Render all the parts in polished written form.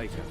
later.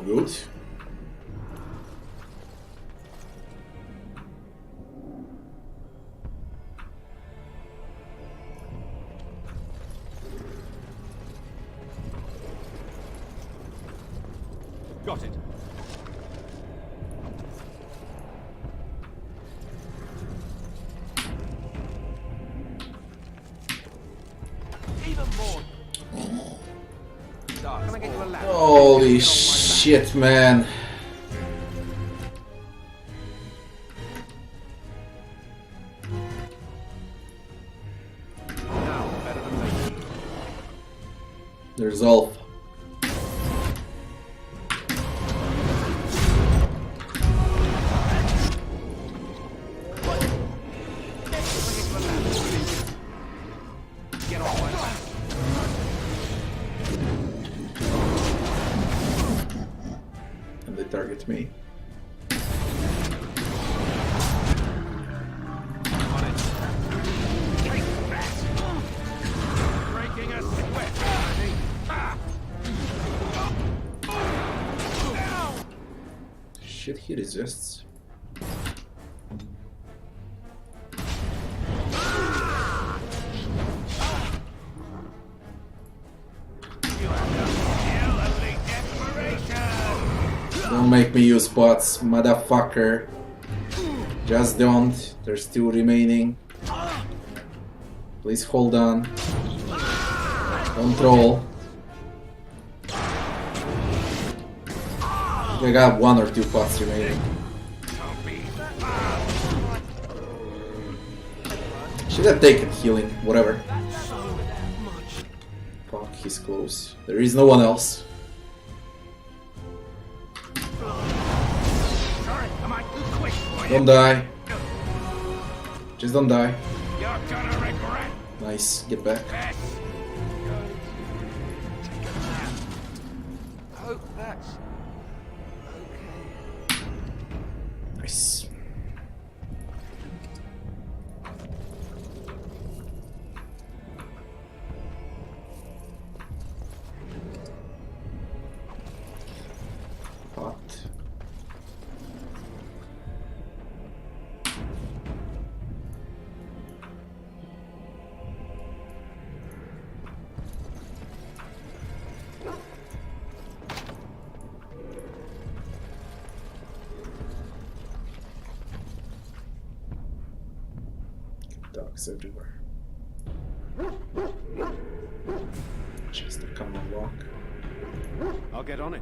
Good. Got it. Even more. Can I get you a ladder? Holy shit, man. Now, better than later. There's Ulf. Get off my back. And they target me. On it. Take that. Breaking a sweat. Shit, he resists. Don't make me use bots, motherfucker. Just don't. There's two remaining. Please hold on. Don't troll. I got one or two pots remaining. Should have taken healing, whatever. Fuck, he's close. There is no one else. Don't die. Just don't die. You're gonna regret. Nice, get back. Hope that's okay. Nice. Pot. Dogs everywhere. Just a common walk. I'll get on it.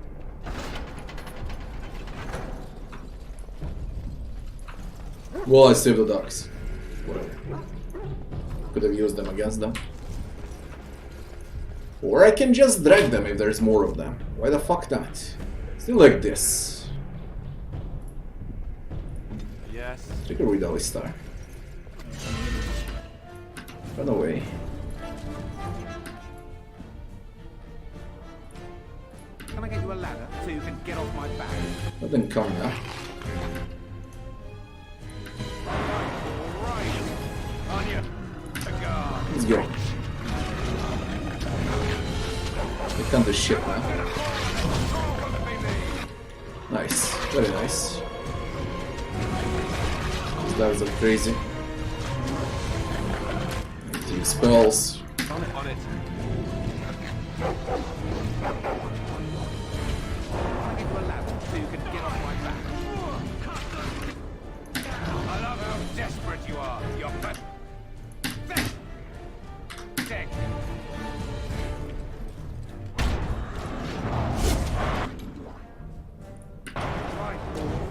Well, I saved the dogs. Whatever. Could have used them against them. Or I can just drag them if there's more of them. Why the fuck not? Still like this. Yes. Trigger with Dolly Star. Run away. Can I get you a ladder so you can get off my back? Let them come now. Right. On you. To guard. Let's go. We can do shit now. Nice. Very nice. These guys are crazy. Use spells. On it. On it. Can I get you a ladder so you can get off my back? I love how desperate you are. You're dead.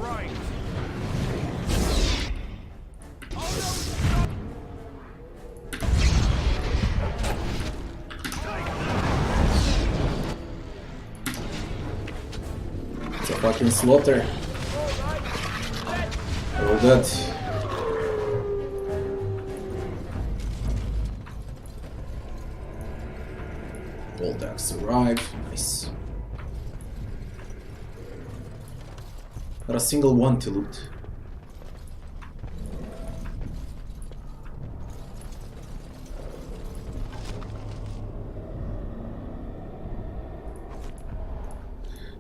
Right. It's a fucking slaughter. All dead. All decks arrive. Nice. Not a single one to loot.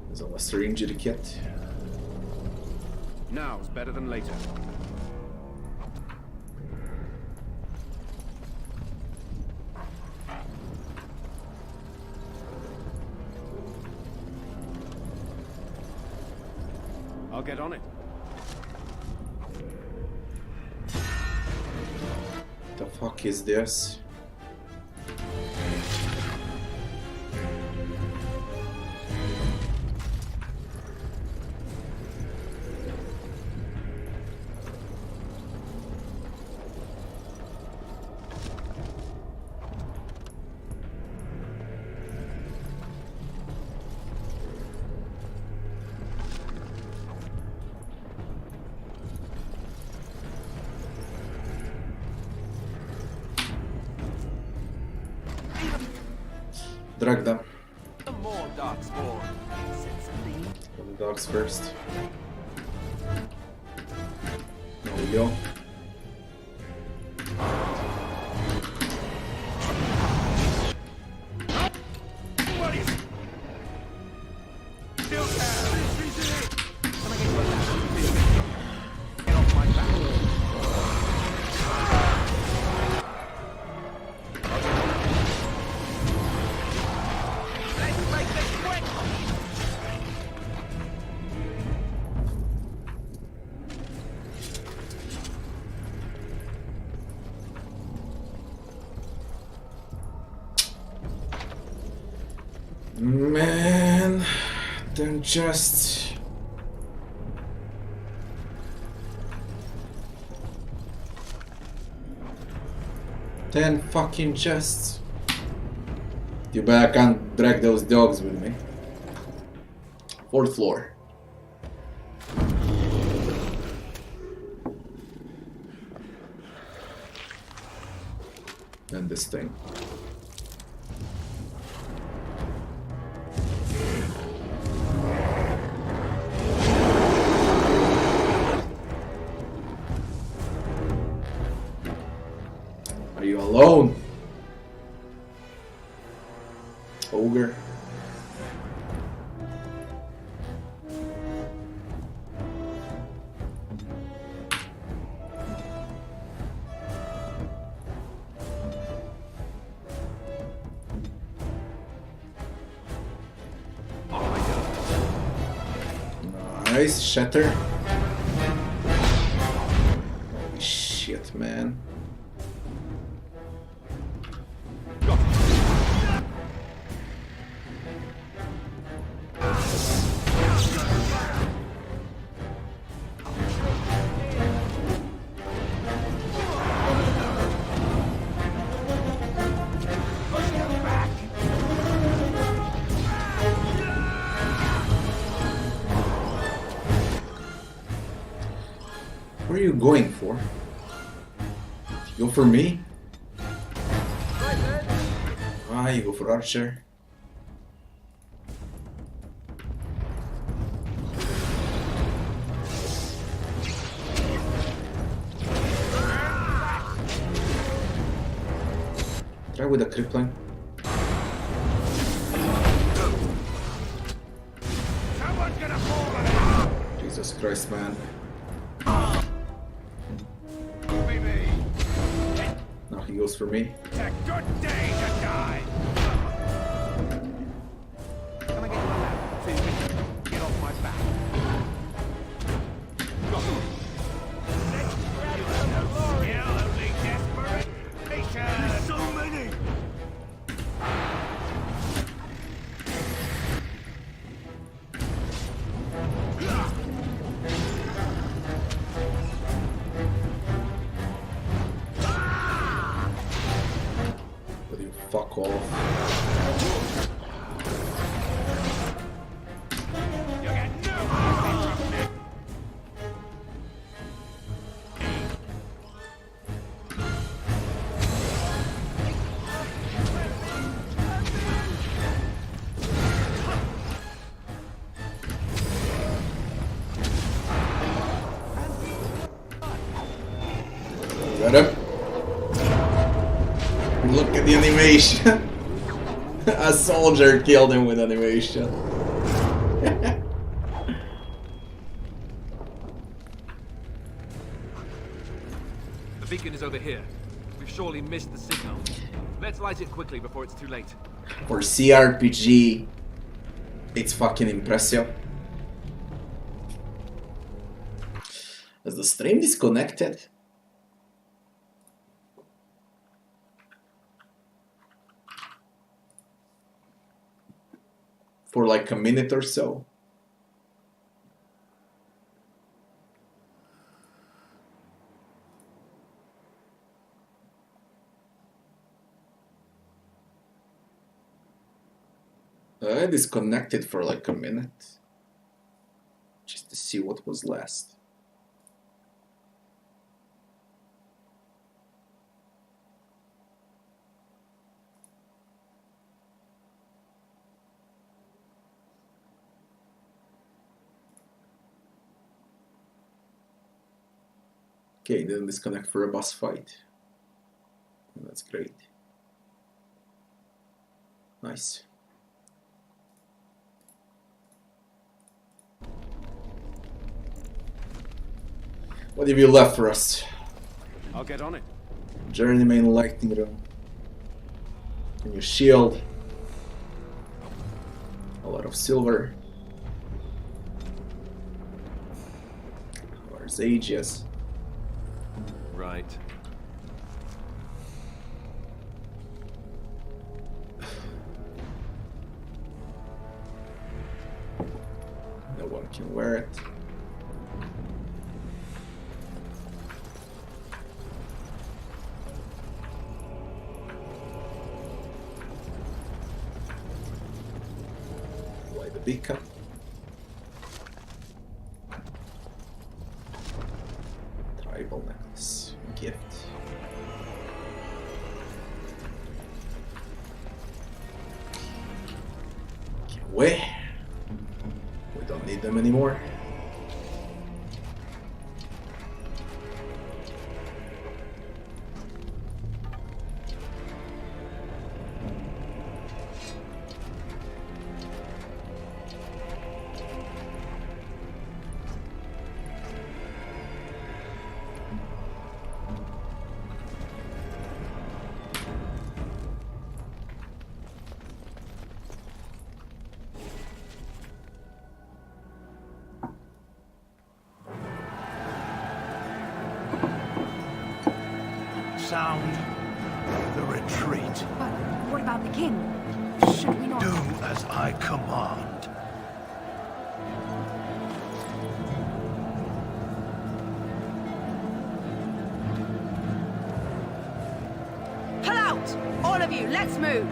There's a lesser injury kit. Now's better than later. I'll get on it. The fuck is this? Drag them. More dark spawn. From the dogs first. There we go. Still can. Can I get you a ladder? Get off my back. Let's make this quick. Man, then just 10 fucking chests. Too bad I can't drag those dogs with me. 4th floor. And this thing. Are you alone? Ogre. Nice, shatter. Holy shit, man. What are you going for? You go for me? Ah, you go for Archer. Guy with a crippling. Someone's gonna fall on it. Jesus Christ, man. Maybe. Now he goes for me. It's a good day to die. Can I get my lap so you can get off my back? You're only desperation. There's so many. Will you fuck off? You get no mercy from me. Got him. Look at the animation. A soldier killed him with animation. The beacon is over here. We've surely missed the signal. Let's light it quickly before it's too late. For CRPG, it's fucking impressive. Is the stream disconnected? For like a minute or so. I disconnected for like a minute. Just to see what was last. Okay, didn't disconnect for a boss fight. That's great. Nice. What have you left for us? I'll get on it. Journeyman lightning room. And your shield. A lot of silver. Where's Aegis? Right. No one can wear it. Why the beacon? Tribal necklace. Gift. Get away. We don't need them anymore. Sound the retreat. But what about the king? Should we not? Do as I command. Pull out! All of you, let's move!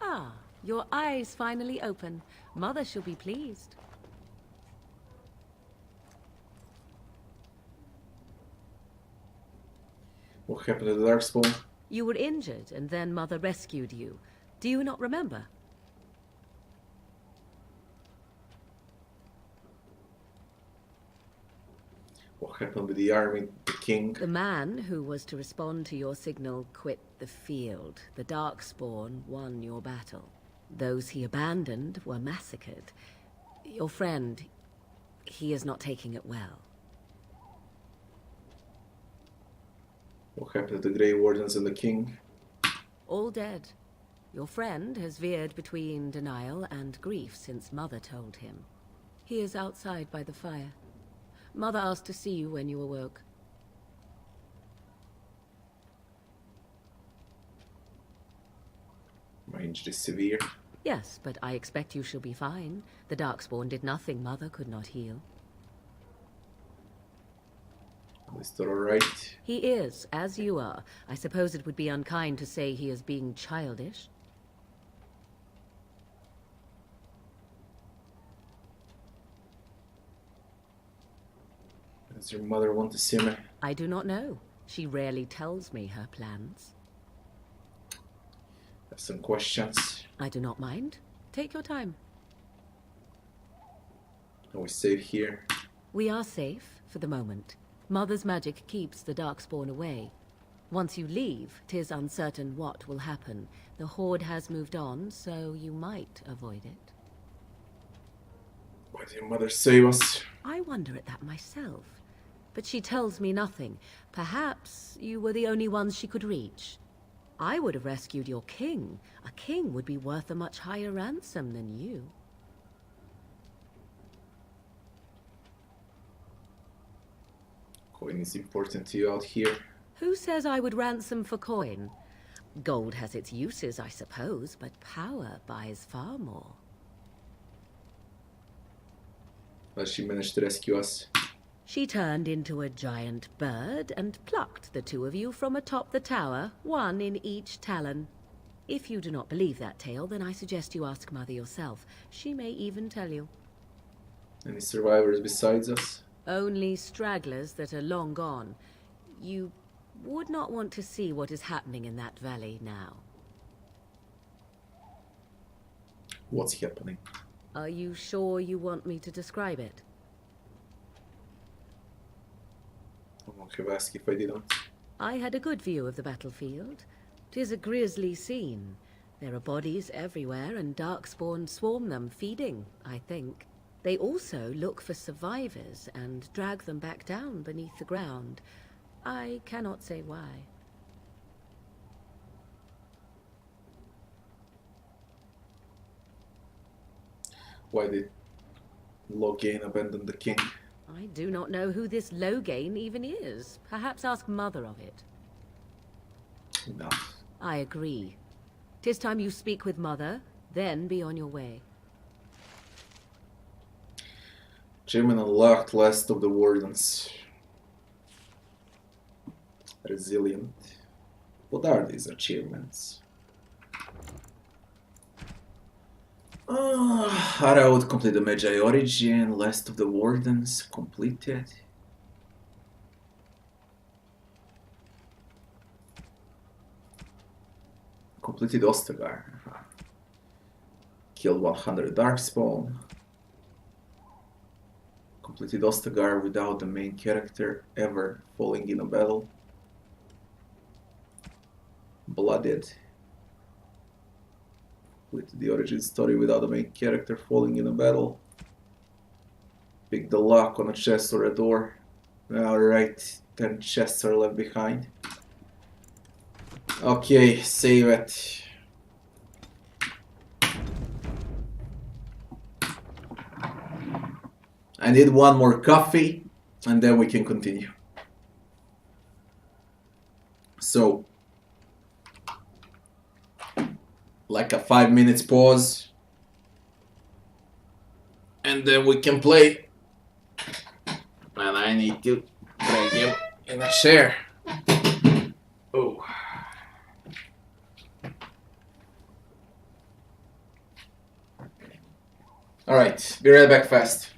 Ah, your eyes finally open. Mother shall be pleased. What happened to the Darkspawn? You were injured, and then Mother rescued you. Do you not remember? What happened with the army, the king? The man who was to respond to your signal quit the field. The Darkspawn won your battle. Those he abandoned were massacred. Your friend, he is not taking it well. What happened to the Grey Wardens and the king? All dead. Your friend has veered between denial and grief since Mother told him. He is outside by the fire. Mother asked to see you when you awoke. My injury is severe. Yes, but I expect you shall be fine. The Darkspawn did nothing Mother could not heal. Is that alright? He is, as you are. I suppose it would be unkind to say he is being childish. Does your mother want to see me? I do not know. She rarely tells me her plans. I have some questions. I do not mind. Take your time. Are we safe here? We are safe, for the moment. Mother's magic keeps the Darkspawn away. Once you leave, 'tis uncertain what will happen. The Horde has moved on, so you might avoid it. Why did your mother save us? I wonder at that myself. But she tells me nothing. Perhaps you were the only ones she could reach. I would have rescued your king. A king would be worth a much higher ransom than you. Coin is important to you out here. Who says I would ransom for coin? Gold has its uses, I suppose, but power buys far more. Well, she managed to rescue us. She turned into a giant bird and plucked the two of you from atop the tower, one in each talon. If you do not believe that tale, then I suggest you ask Mother yourself. She may even tell you. Any survivors besides us? Only stragglers that are long gone. You would not want to see what is happening in that valley now. What's happening? Are you sure you want me to describe it? I won't have asked if I didn't. I had a good view of the battlefield. 'Tis a grisly scene. There are bodies everywhere, and Darkspawn swarm them, feeding, I think. They also look for survivors and drag them back down beneath the ground. I cannot say why. Why did Loghain abandon the king? I do not know who this Loghain even is. Perhaps ask Mother of it. No. I agree. 'Tis time you speak with Mother, then be on your way. Achievement unlocked, last of the wardens. Resilient. What are these achievements? Araud complete the Magi Origin, last of the wardens completed. Completed Ostagar. Killed 100 Darkspawn. Completed Ostagar without the main character ever falling in a battle. Blooded. Completed the origin story without the main character falling in a battle. Pick the lock on a chest or a door. Alright, 10 chests are left behind. Okay, save it. I need one more coffee and then we can continue. So, like a 5 minutes pause and then we can play. And I need to drag him in a chair. Oh. Alright, be right back fast.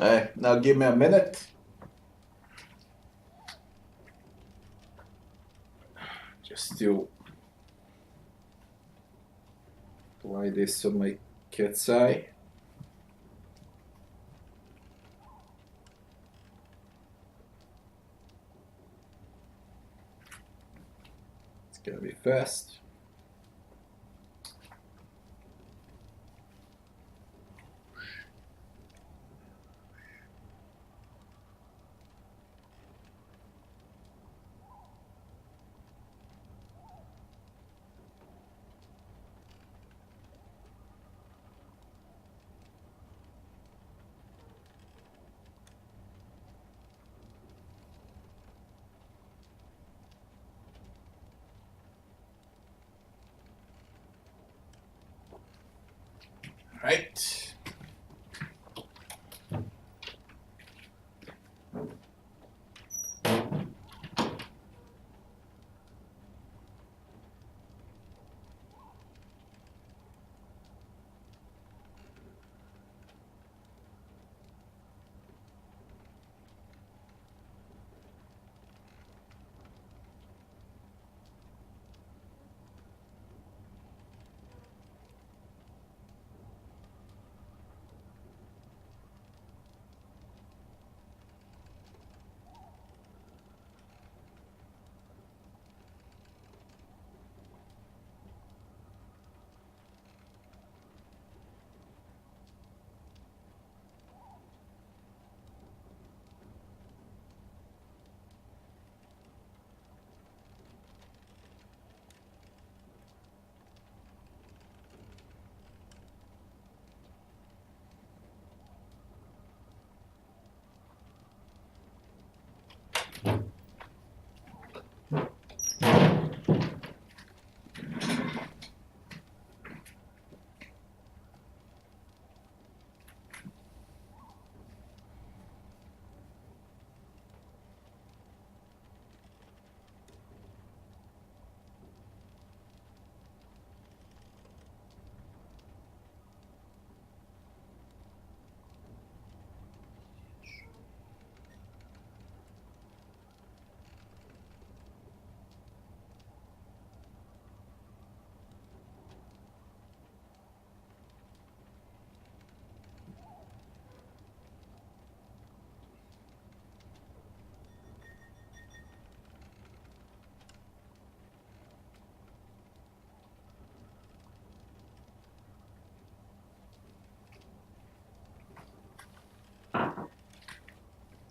Hey, now give me a minute. Just to apply this on my cat's eye. It's gonna be fast. Right.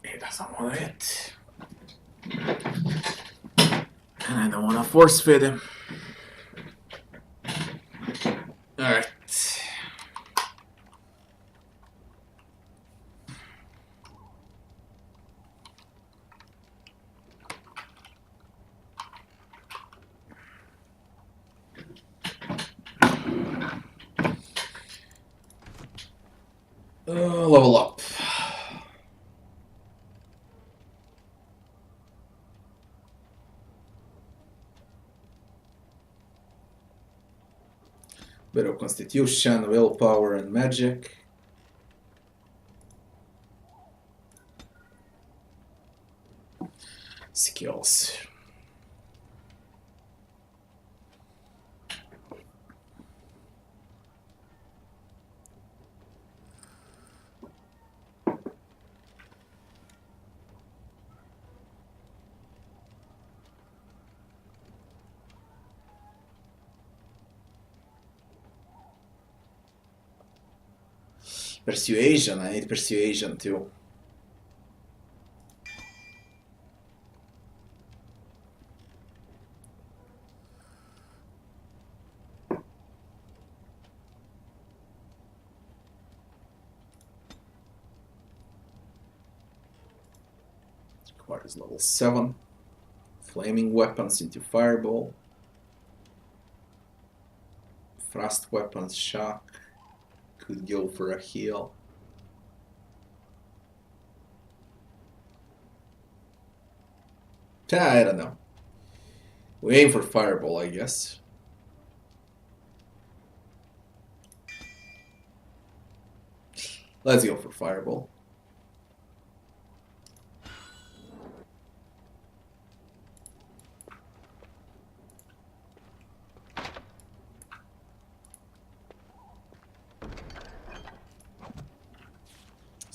He doesn't want it. And I don't want to force feed him. Alright. Level up. Bit of constitution, willpower, and magic. Skills. Persuasion, I need persuasion too. Requires level 7. Flaming weapons into fireball. Frost weapons, shock. Could go for a heal. I don't know. We aim for fireball, I guess. Let's go for fireball.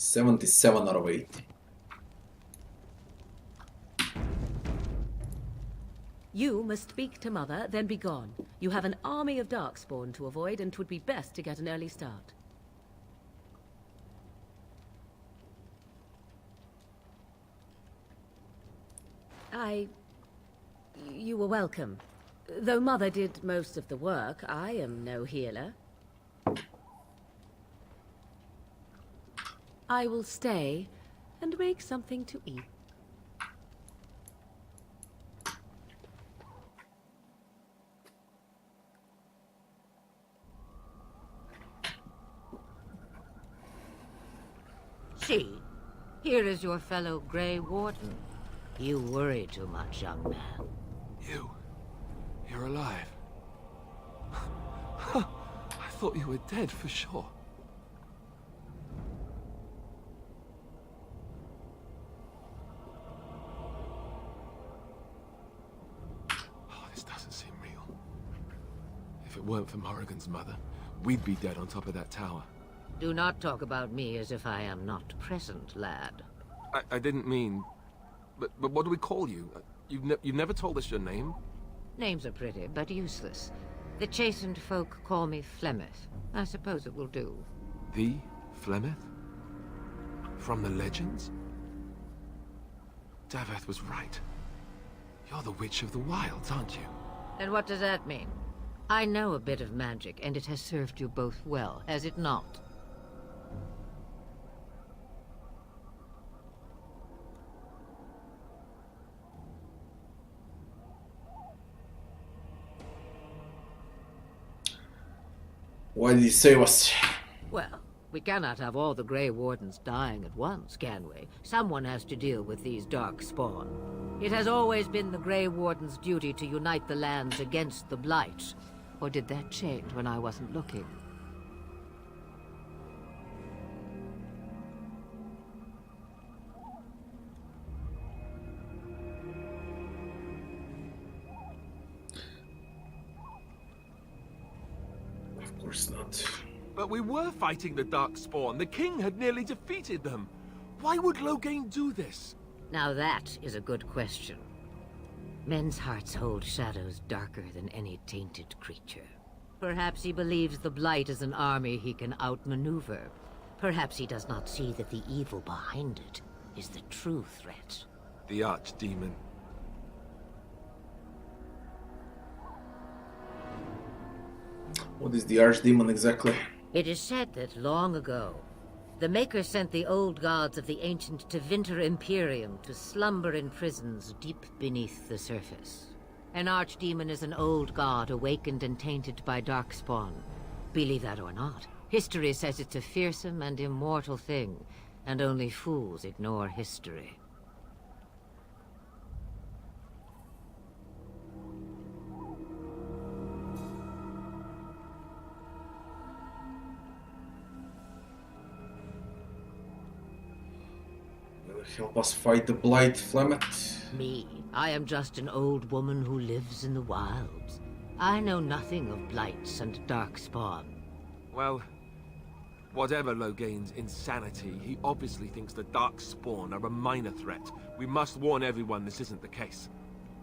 77 out of 80. You must speak to Mother, then be gone. You have an army of Darkspawn to avoid, and 'twould be best to get an early start. You were welcome. Though Mother did most of the work, I am no healer. I will stay and make something to eat. See, here is your fellow Grey Warden. You worry too much, young man. You're alive. I thought you were dead for sure. Oh, this doesn't seem real. If it weren't for Morrigan's mother, we'd be dead on top of that tower. Do not talk about me as if I am not present, lad. I didn't mean... But what do we call you? You've never told us your name? Names are pretty, but useless. The chastened folk call me Flemeth. I suppose it will do. The Flemeth? From the legends? Daveth was right. You're the Witch of the Wilds, aren't you? And what does that mean? I know a bit of magic, and it has served you both well, has it not? Why did he save us? Well, we cannot have all the Grey Wardens dying at once, can we? Someone has to deal with these dark spawn. It has always been the Grey Warden's duty to unite the lands against the Blight. Or did that change when I wasn't looking? Of course not. But we were fighting the Darkspawn. The king had nearly defeated them. Why would Loghain do this? Now that is a good question. Men's hearts hold shadows darker than any tainted creature. Perhaps he believes the Blight is an army he can outmaneuver. Perhaps he does not see that the evil behind it is the true threat. The Archdemon. What is the Archdemon exactly? It is said that long ago, the Maker sent the old gods of the ancient Tevinter Imperium to slumber in prisons deep beneath the surface. An archdemon is an old god awakened and tainted by darkspawn. Believe that or not, history says it's a fearsome and immortal thing, and only fools ignore history. Help us fight the Blight, Flemeth. Me? I am just an old woman who lives in the wilds. I know nothing of blights and darkspawn. Well, whatever Loghain's insanity, he obviously thinks the Darkspawn are a minor threat. We must warn everyone this isn't the case.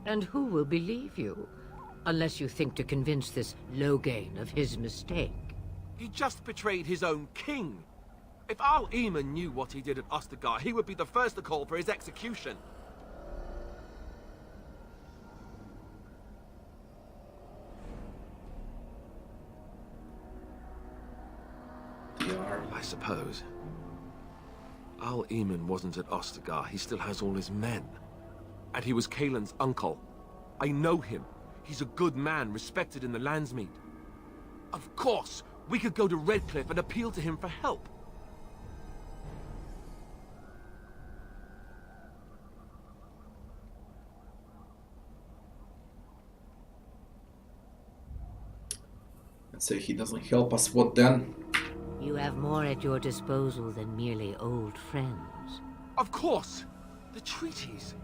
And who will believe you? Unless you think to convince this Loghain of his mistake. He just betrayed his own king. If Al Eamon knew what he did at Ostagar, he would be the first to call for his execution. I suppose. Al Eamon wasn't at Ostagar. He still has all his men. And he was Kaelin's uncle. I know him. He's a good man, respected in the Landsmeet. Of course, we could go to Redcliffe and appeal to him for help. Let's say he doesn't help us, what then? You have more at your disposal than merely old friends. Of course! The treaties.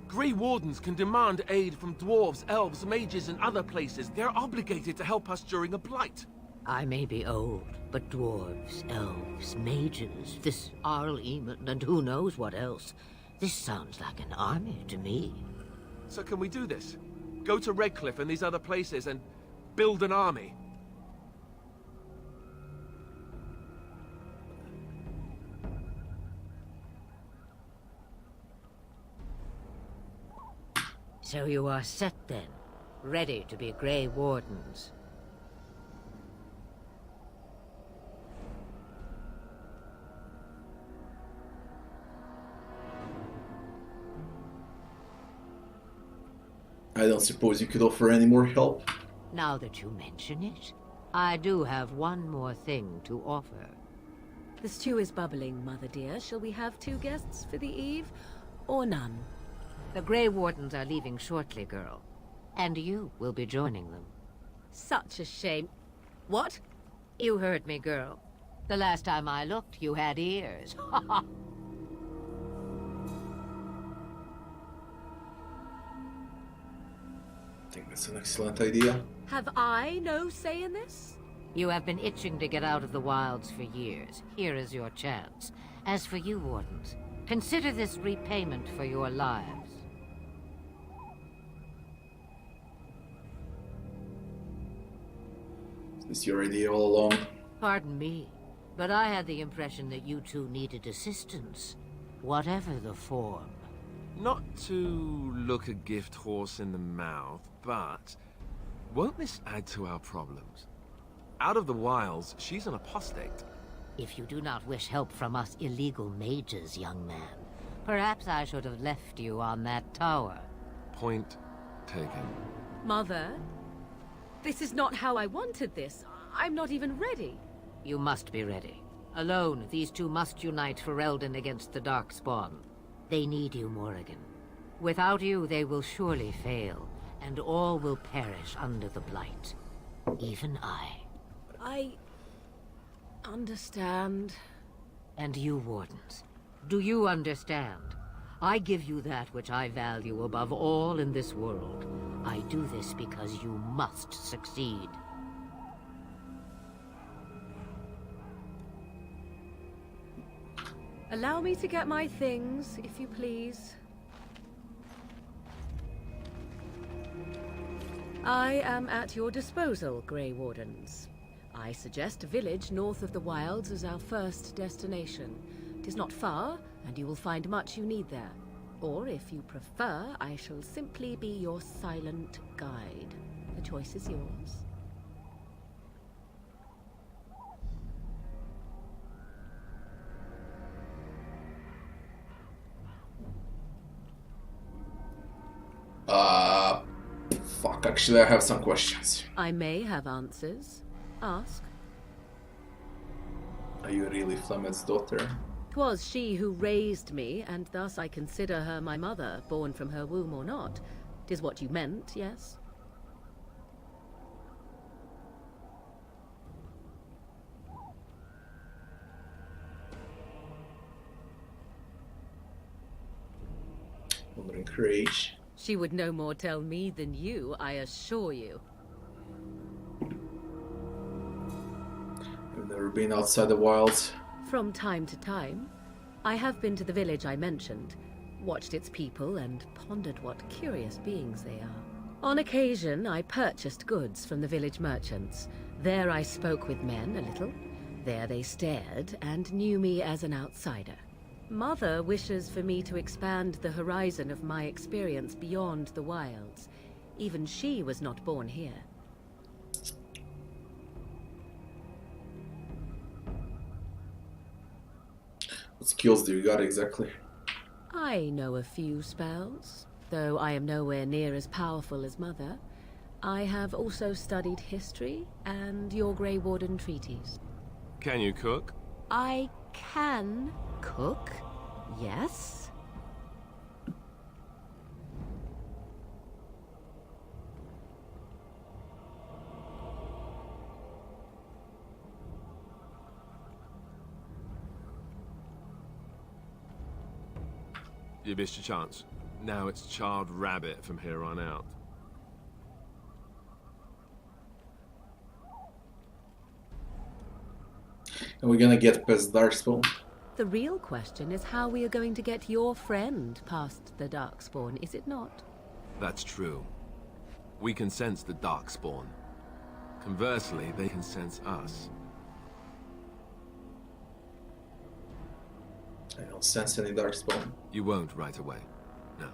Grey Wardens can demand aid from dwarves, elves, mages, and other places. They're obligated to help us during a blight. I may be old, but dwarves, elves, mages, this Arl Eamon, and who knows what else. This sounds like an army to me. So can we do this? Go to Redcliffe and these other places and build an army? So you are set then, ready to be Grey Wardens. I don't suppose you could offer any more help? Now that you mention it, I do have one more thing to offer. The stew is bubbling, Mother dear. Shall we have 2 guests for the eve, or none? The Grey Wardens are leaving shortly, girl. And you will be joining them. Such a shame. What? You heard me, girl. The last time I looked, you had ears. I think that's an excellent idea. Have I no say in this? You have been itching to get out of the wilds for years. Here is your chance. As for you, Wardens, consider this repayment for your lives. Is this your idea all along? Pardon me, but I had the impression that you two needed assistance, whatever the form. Not to look a gift horse in the mouth, but won't this add to our problems? Out of the wilds, she's an apostate. If you do not wish help from us illegal mages, young man, perhaps I should have left you on that tower. Point taken. Mother, this is not how I wanted this. I'm not even ready. You must be ready. Alone, these two must unite for Eldon against the Darkspawn. They need you, Morrigan. Without you, they will surely fail, and all will perish under the Blight. Even I. I understand. And you, Wardens, do you understand? I give you that which I value above all in this world. I do this because you must succeed. Allow me to get my things, if you please. I am at your disposal, Grey Wardens. I suggest a village north of the wilds as our first destination. 'Tis not far, and you will find much you need there. Or, if you prefer, I shall simply be your silent guide. The choice is yours. Fuck, actually I have some questions. I may have answers. Ask. Are you really Flemeth's daughter? 'Twas she who raised me, and thus I consider her my mother, born from her womb or not. 'Tis what you meant, yes? Wondering her age. She would no more tell me than you, I assure you. I've never been outside the wilds. From time to time, I have been to the village I mentioned, watched its people, and pondered what curious beings they are. On occasion, I purchased goods from the village merchants. There I spoke with men a little. There they stared and knew me as an outsider. Mother wishes for me to expand the horizon of my experience beyond the wilds. Even she was not born here. What skills do you got exactly? I know a few spells, though I am nowhere near as powerful as Mother. I have also studied history and your Grey Warden treaties. Can you cook? I can cook, yes. You missed your chance. Now it's charred rabbit from here on out. And we're gonna get past Darkspawn. The real question is how we are going to get your friend past the Darkspawn, is it not? That's true. We can sense the Darkspawn. Conversely, they can sense us. I don't sense any Darkspawn. You won't right away. No.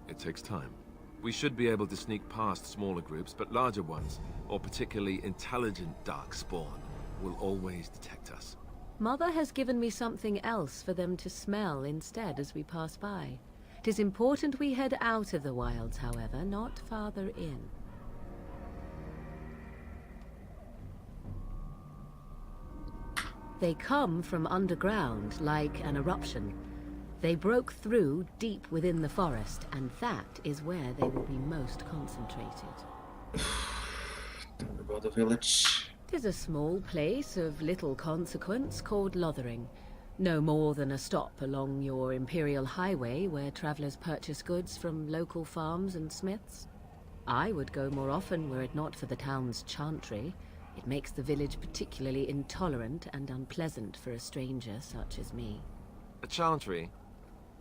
It takes time. We should be able to sneak past smaller groups, but larger ones, or particularly intelligent Darkspawn, will always detect us. Mother has given me something else for them to smell instead as we pass by. 'Tis important we head out of the wilds, however, not farther in. They come from underground, like an eruption. They broke through deep within the forest, and that is where they will be most concentrated. Don't know about the village. 'Tis a small place of little consequence called Lothering. No more than a stop along your Imperial Highway where travelers purchase goods from local farms and smiths. I would go more often were it not for the town's chantry. It makes the village particularly intolerant and unpleasant for a stranger such as me. A chantry?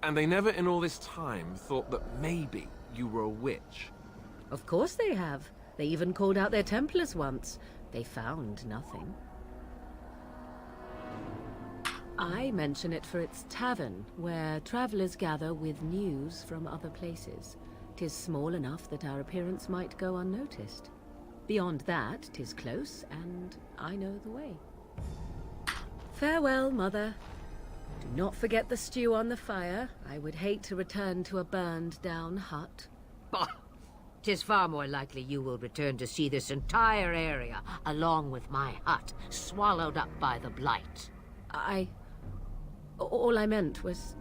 And they never in all this time thought that maybe you were a witch? Of course they have. They even called out their Templars once. They found nothing. I mention it for its tavern, where travelers gather with news from other places. 'Tis small enough that our appearance might go unnoticed. Beyond that, 'tis close, and I know the way. Farewell, Mother. Do not forget the stew on the fire. I would hate to return to a burned-down hut. Bah! 'Tis far more likely you will return to see this entire area, along with my hut, swallowed up by the blight. All I meant was...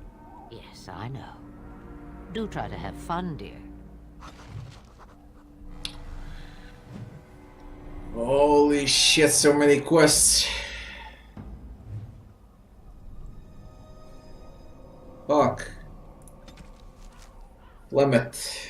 Yes, I know. Do try to have fun, dear. Holy shit, so many quests. Fuck. Limit.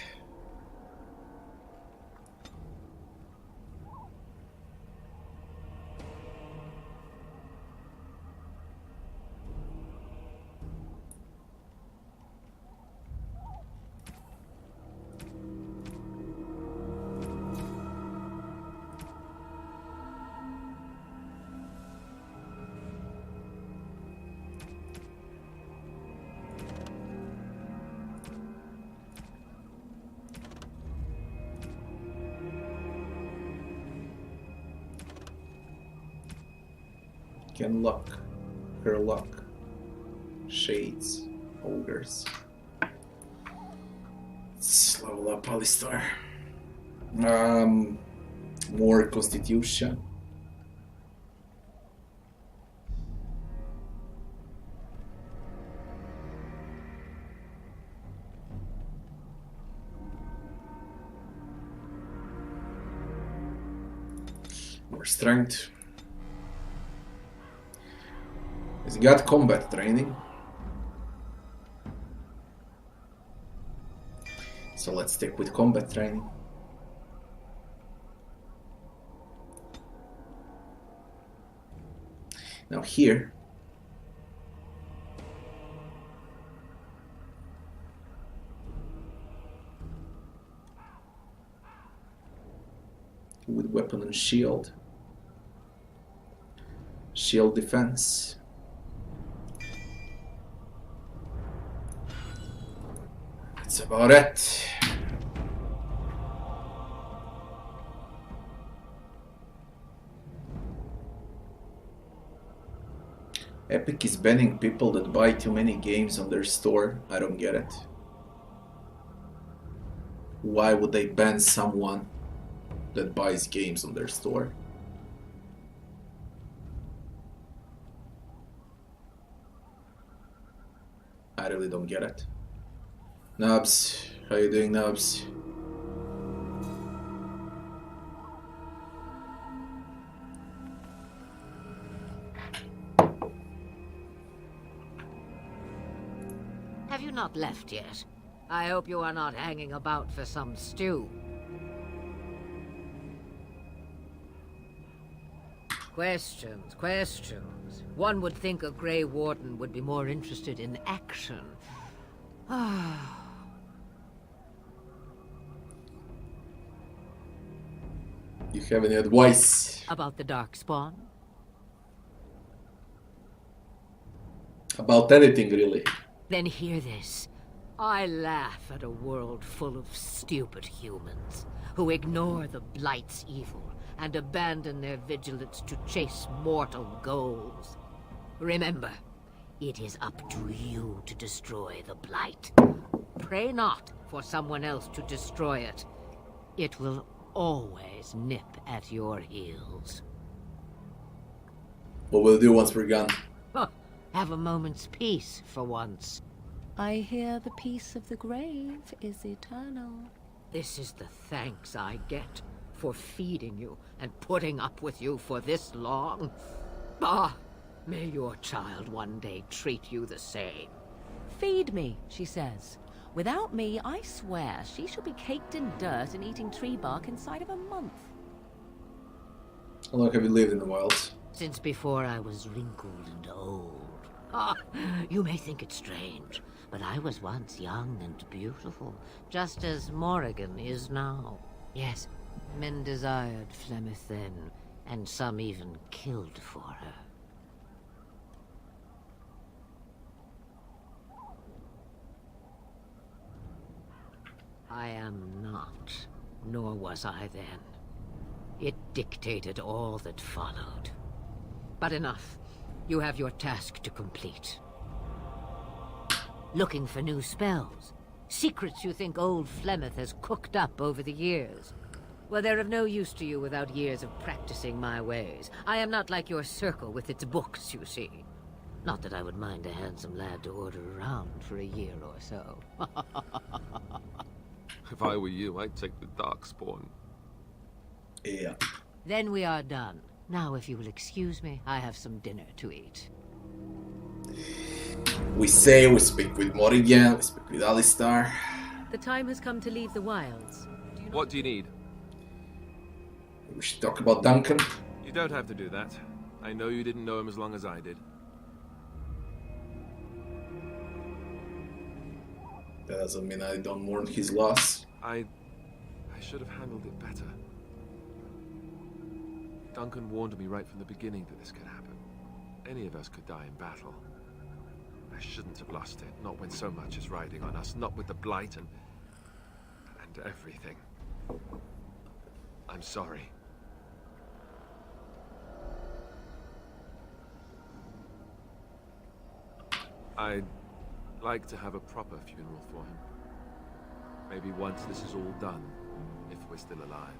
Can luck, her luck, shades, ogres. Let's level up Alistar. More constitution. More strength. He's got combat training. So let's stick with combat training. Now here, with weapon and shield, shield defense. That's about it. Epic is banning people that buy too many games on their store. I don't get it. Why would they ban someone that buys games on their store? I really don't get it. Nubs, how you doing, Nubs? Have you not left yet? I hope you are not hanging about for some stew. Questions, questions. One would think a Grey Warden would be more interested in action. You have any advice About the Darkspawn? about anything, really? Then hear this. I laugh at a world full of stupid humans who ignore the Blight's evil and abandon their vigilance to chase mortal goals. Remember, it is up to you to destroy the Blight. Pray not for someone else to destroy it. It will always nip at your heels. What will do once we're gone? Have a moment's peace for once. I hear the peace of the grave is eternal. This is the thanks I get for feeding you and putting up with you for this long. Ah, may your child one day treat you the same. Feed me, she says. Without me, I swear, she shall be caked in dirt and eating tree bark inside of a month. How long have you lived in the wilds? Since before I was wrinkled and old. Ah, you may think it strange, but I was once young and beautiful, just as Morrigan is now. Yes, men desired Flemeth then, and some even killed for her. I am not, nor was I then. It dictated all that followed. But enough. You have your task to complete. Looking for new spells. Secrets you think old Flemeth has cooked up over the years. Well, they're of no use to you without years of practicing my ways. I am not like your circle with its books, you see. Not that I would mind a handsome lad to order around for a year or so. If I were you, I'd take the Darkspawn. Yeah. Then we are done. Now, if you will excuse me, I have some dinner to eat. We speak with Morrigan, we speak with Alistar. The time has come to leave the wilds. What do you need? We should talk about Duncan. You don't have to do that. I know you didn't know him as long as I did. That doesn't mean I don't mourn his loss. I should have handled it better. Duncan warned me right from the beginning that this could happen. Any of us could die in battle. I shouldn't have lost it, not when so much is riding on us, not with the Blight and everything. I'm sorry. I'd like to have a proper funeral for him. Maybe once this is all done, if we're still alive.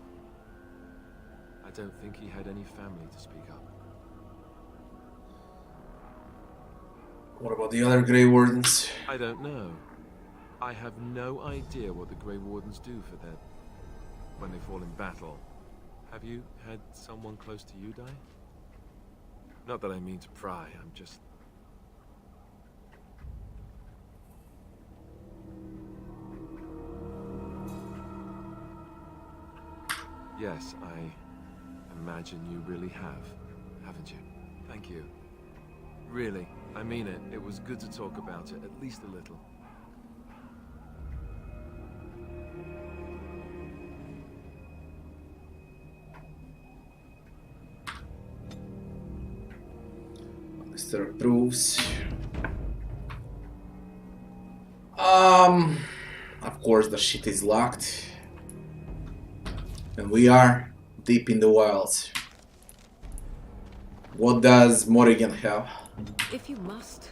I don't think he had any family to speak of. What about the other Grey Wardens? I don't know. I have no idea what the Grey Wardens do for their... when they fall in battle. Have you had someone close to you die? Not that I mean to pry, I'm just... Yes, I imagine you really have, haven't you? Thank you. Really, I mean it. It was good to talk about it, at least a little. Mr. approves. Of course the shit is locked. And we are deep in the wilds. What does Morrigan have? If you must.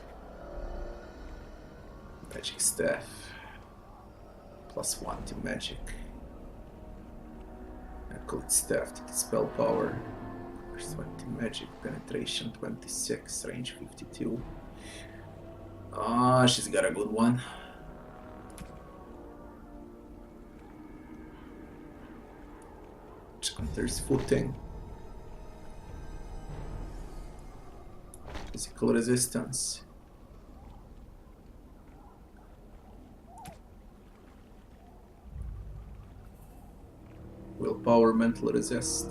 Magic staff. +1 to magic. Acolyte staff to spell power. First 20 magic, penetration 26, range 52. Ah, she's got a good one. There's footing. Physical resistance. Willpower, mental resist.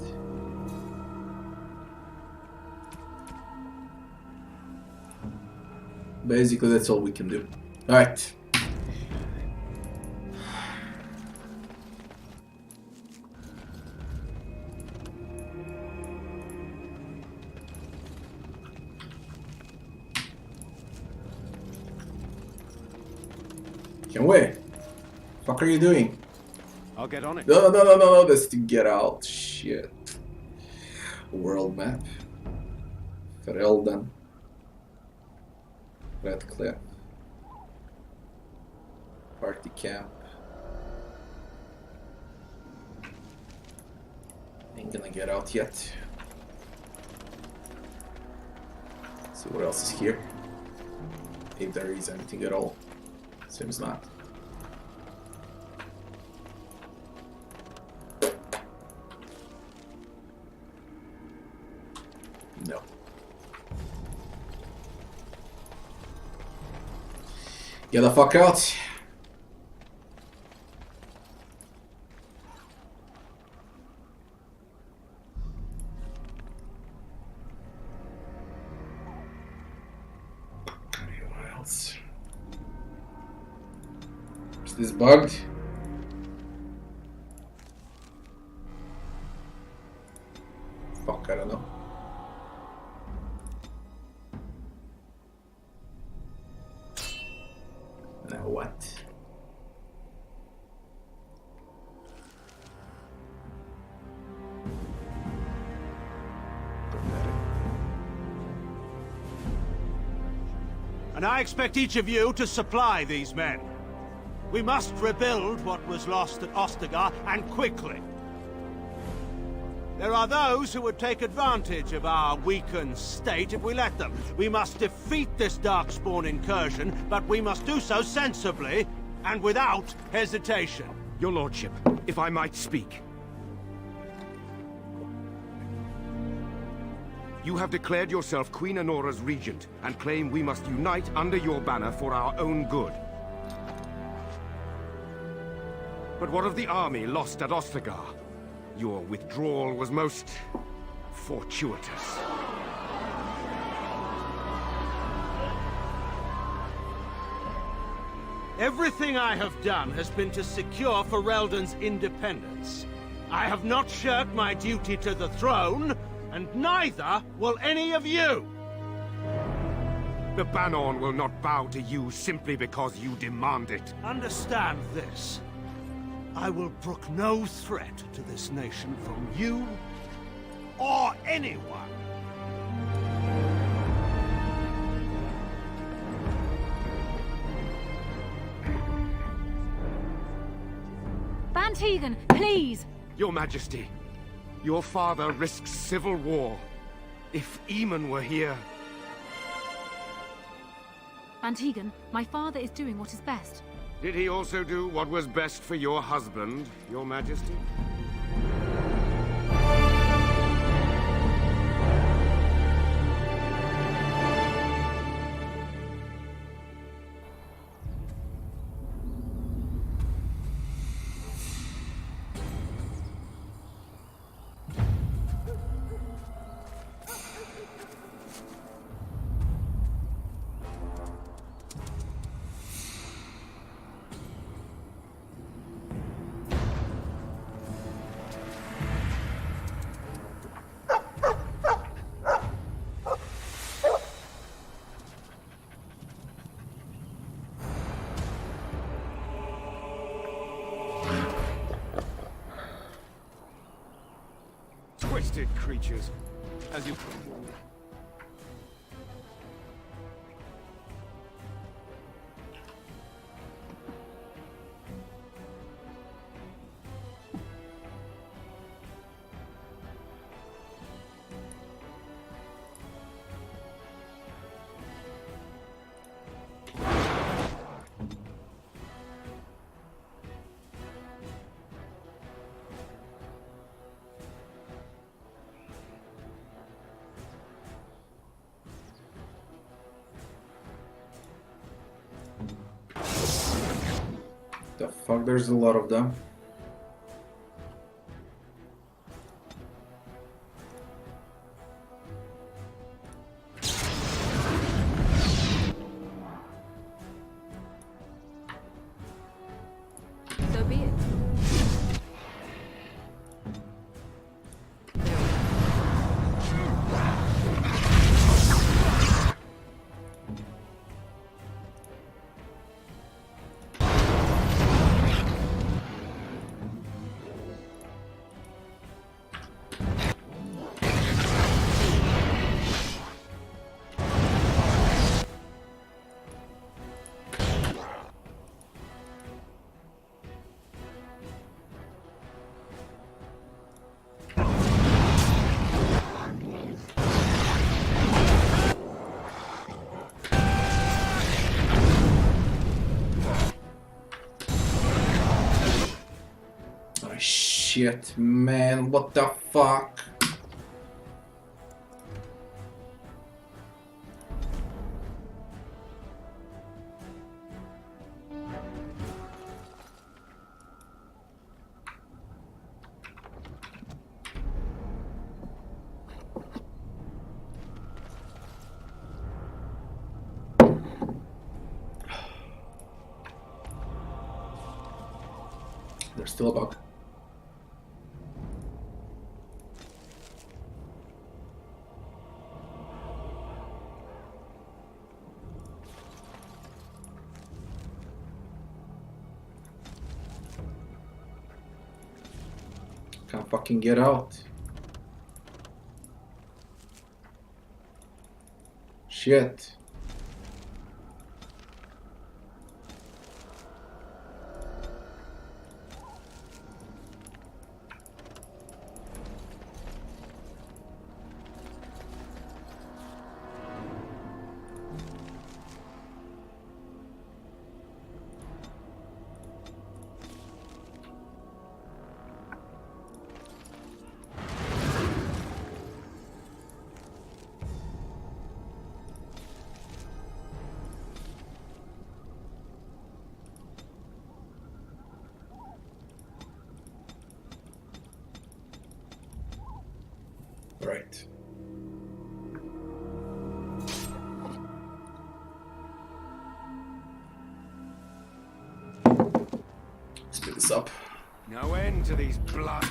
Basically, that's all we can do. Alright. Can we? Fuck are you doing? I'll get on it. No, that's to get out. Shit. World map. Ferelden. Red Cliff. Party camp. Ain't gonna get out yet. See what else is here. If there is anything at all. Seems not. No. Get the fuck out. What else? Is this bugged? Fuck, I don't know. Now what? And I expect each of you to supply these men. We must rebuild what was lost at Ostagar, and quickly. There are those who would take advantage of our weakened state if we let them. We must defeat this Darkspawn incursion, but we must do so sensibly and without hesitation. Your lordship, if I might speak. You have declared yourself Queen Honora's regent, and claim we must unite under your banner for our own good. But what of the army lost at Ostagar? Your withdrawal was most fortuitous. Everything I have done has been to secure Ferelden's independence. I have not shirked my duty to the throne, and neither will any of you! The Banon will not bow to you simply because you demand it. Understand this. I will brook no threat to this nation from you or anyone. Van Tegan, please! Your Majesty, your father risks civil war. If Eamon were here... Van Tegan, my father is doing what is best. Did he also do what was best for your husband, Your Majesty? Twisted creatures, as you... The fuck, there's a lot of them. Shit, man, what the fuck? There's still a bug. Can't fucking get out. Shit. Right. Speed this up. No end to these blood.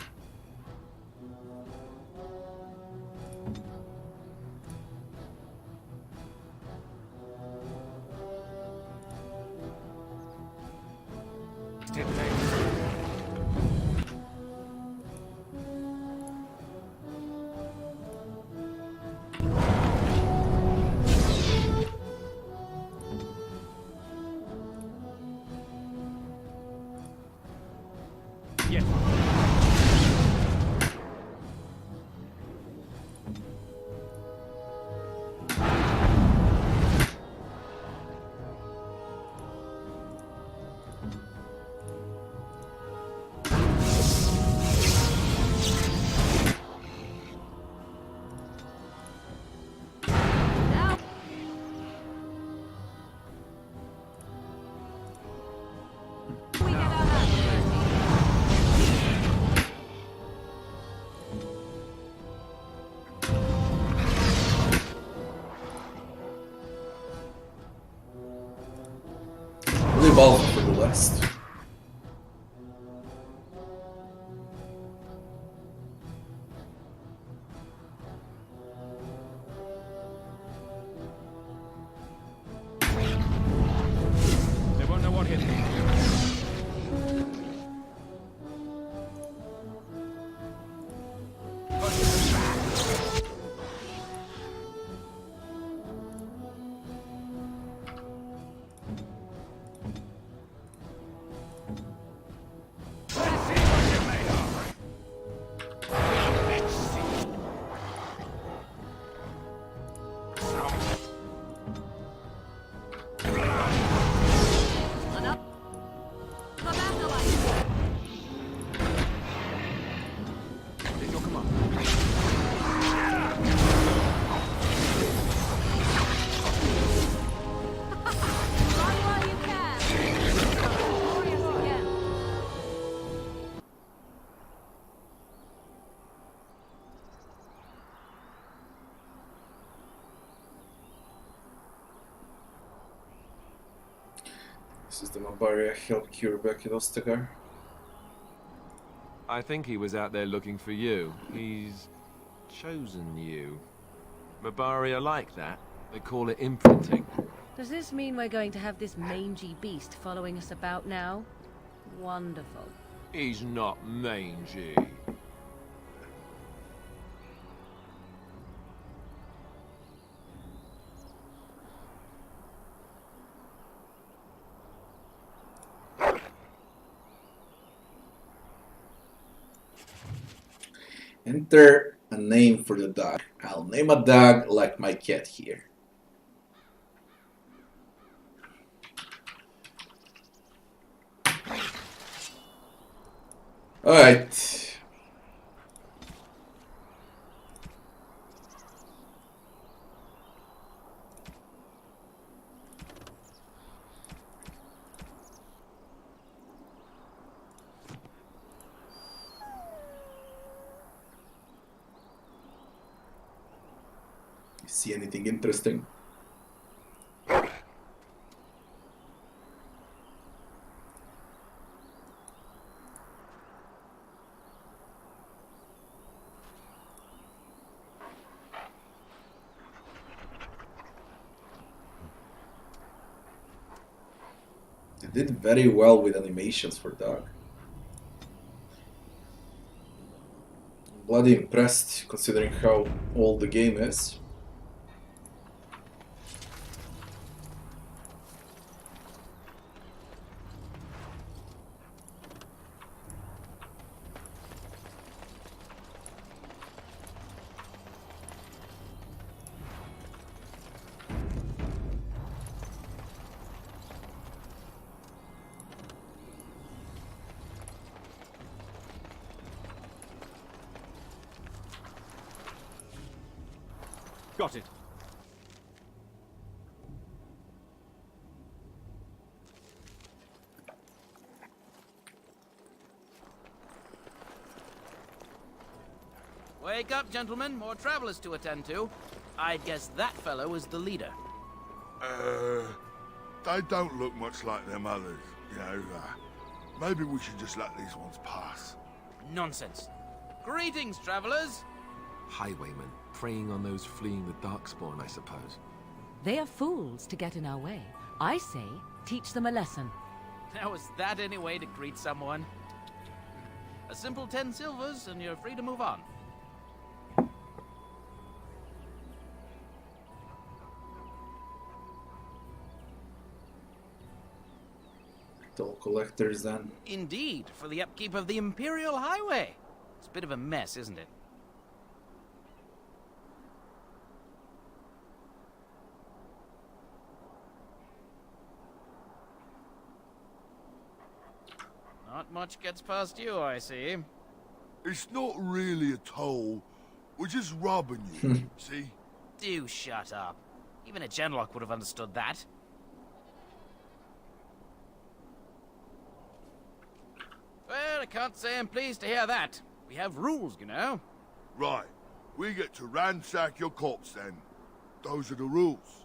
Baldur for the west. They won't know what hit me. This is the Mabaria help cure back in Ostagar. I think he was out there looking for you. He's chosen you. Mabaria like that. They call it imprinting. Does this mean we're going to have this mangy beast following us about now? Wonderful. He's not mangy. Enter a name for the dog. I'll name a dog like my cat here. Alright. You see anything interesting? They did very well with animations for Dark. Bloody impressed considering how old the game is. Got it. Wake up, gentlemen. More travelers to attend to. I'd guess that fellow is the leader. They don't look much like them others, you know. Maybe we should just let these ones pass. Nonsense. Greetings, travelers. Highwaymen, preying on those fleeing the Darkspawn, I suppose. They are fools to get in our way. I say, teach them a lesson. Now, is that any way to greet someone? A simple 10 silvers, and you're free to move on. Toll collectors then. Indeed, for the upkeep of the Imperial Highway. It's a bit of a mess, isn't it? Not much gets past you, I see. It's not really a toll. We're just robbing you, see? Do shut up. Even a genlock would have understood that. Well, I can't say I'm pleased to hear that. We have rules, you know. Right. We get to ransack your corpse then. Those are the rules.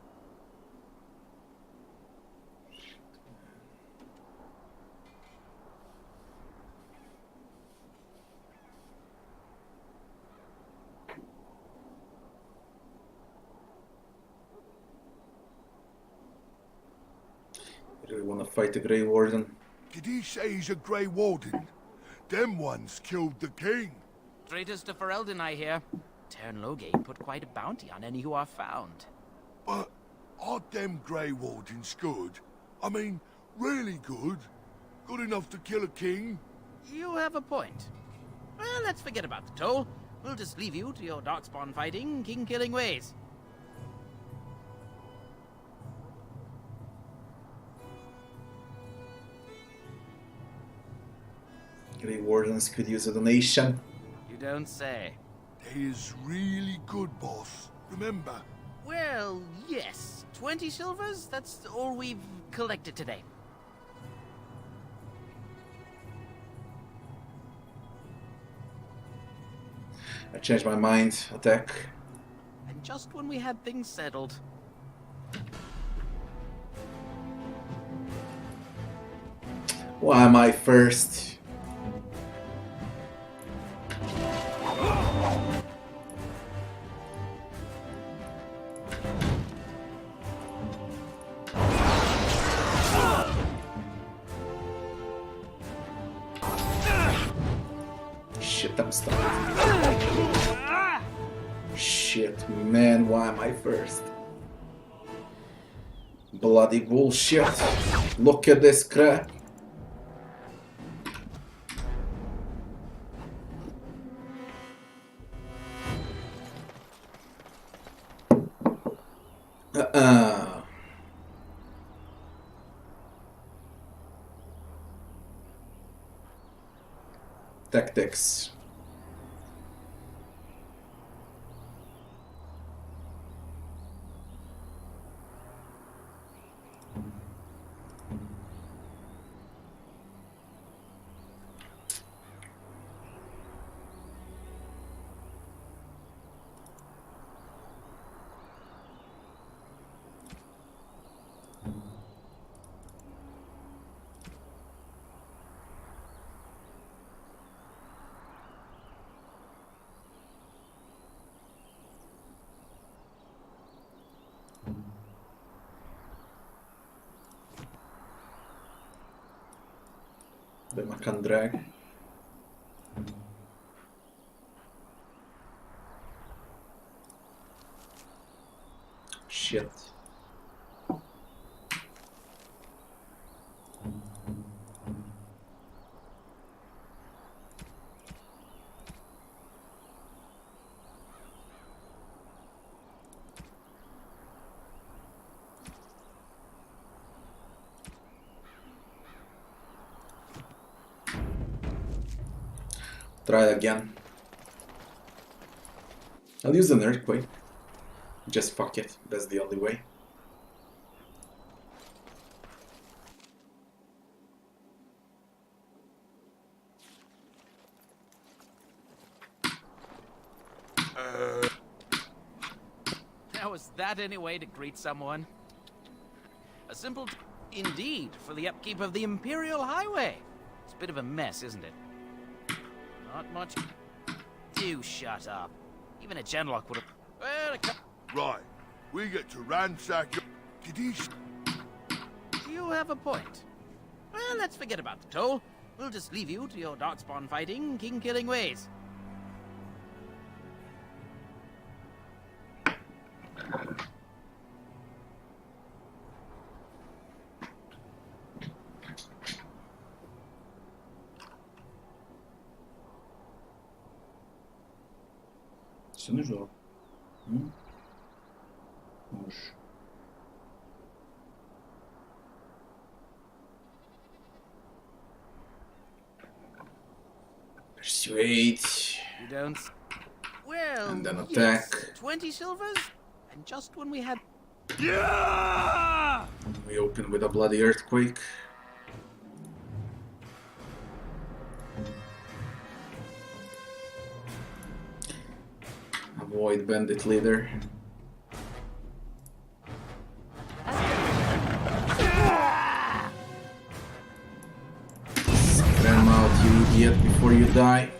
I really want to fight the Grey Warden. Did he say he's a Grey Warden? Them ones killed the king. Traitors to Ferelden, I hear. Tern Loghain put quite a bounty on any who are found. But are them Grey Wardens good? I mean, really good? Good enough to kill a king? You have a point. Well, let's forget about the toll. We'll just leave you to your darkspawn fighting, king-killing ways. Grey Wardens could use a donation. You don't say. They is really good, boss. Remember? Well, yes. 20 silvers? That's all we've collected today. I changed my mind. Attack. And just when we had things settled. Why am I first? Shit, I'm stuck. Shit, man, why am I first? Bloody bullshit. Look at this crap. Tactics. Vem man kan drag. Shit. Try it again. I'll use an earthquake. Just fuck it. That's the only way. Now, is that any way to greet someone? A simple indeed for the upkeep of the Imperial Highway. It's a bit of a mess, isn't it? Not much. Do shut up. Even a genlock would have. Well, Right, we get to ransack your... Did he... you have a point. Well, let's forget about the toll. We'll just leave you to your darkspawn fighting, king-killing ways. Sen zo. Hoş. Persuade. You don't. Well, And then yes, attack. 20 silvers, and just when we had. Yeah! We open with a bloody earthquake. Avoid bandit leader. Scram out, you idiot, before you die.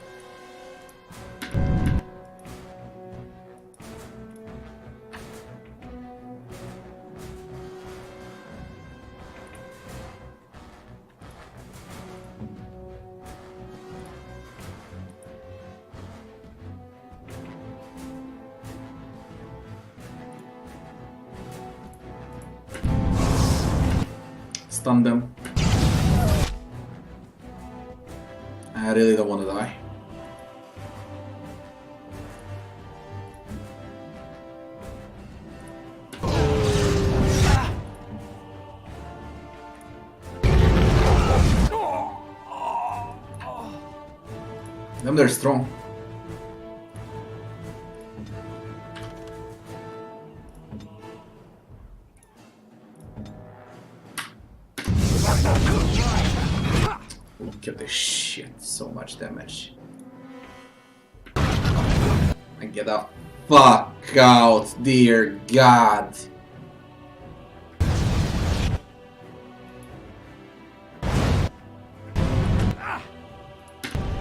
Stun them. I really don't want to die. Them they're strong. Look at this shit, so much damage. And get the fuck out, dear God.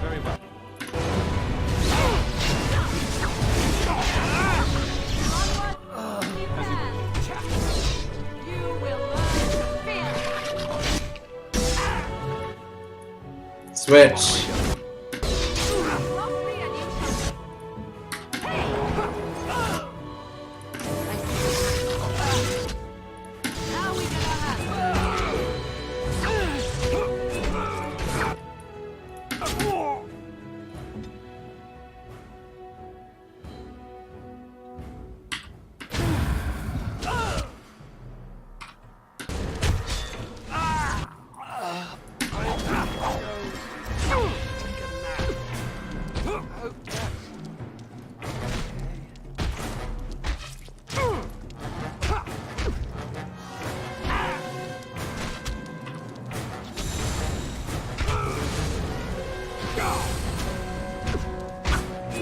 Very well. Switch.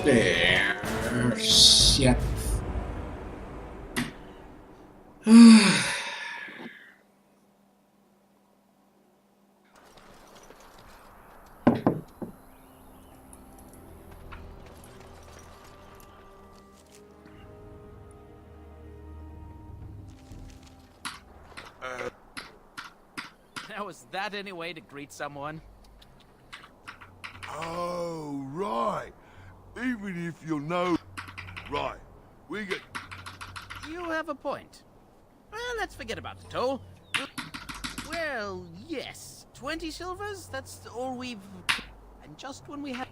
There. Shit. Now, is that any way to greet someone? Oh, right. Even if you're no... Right. We get... You have a point. Well, let's forget about the toll. Well, yes. 20 silvers? That's all we've... And just when we had...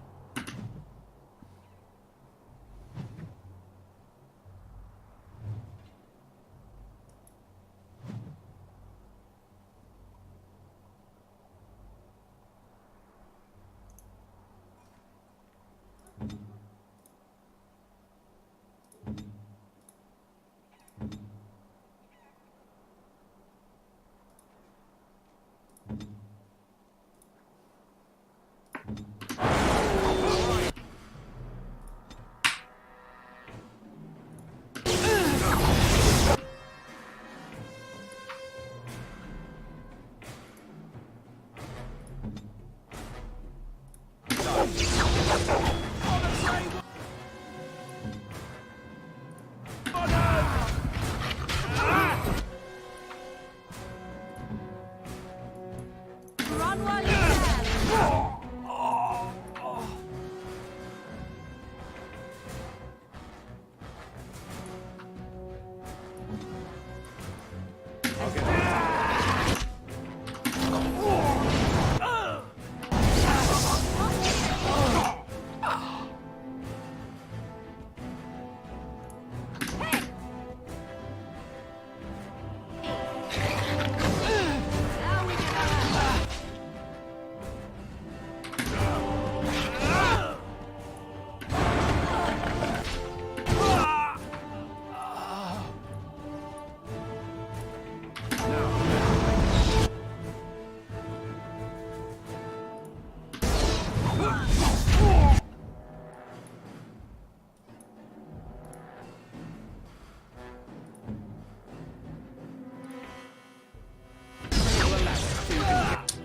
Run while you can!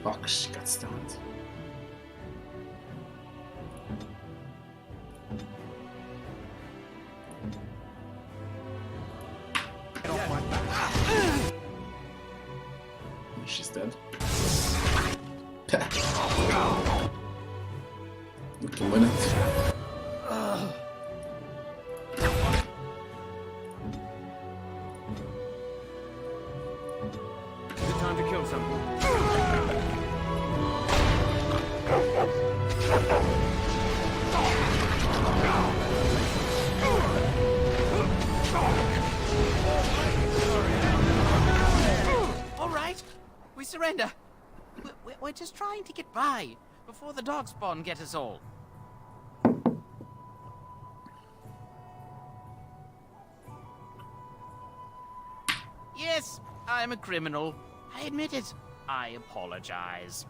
Fuck, she got stunned. She's dead. We can win it. Good time to kill someone. All right, we surrender. We're just trying to get by before the darkspawn get us all. Yes, I'm a criminal. I admit it. I apologize.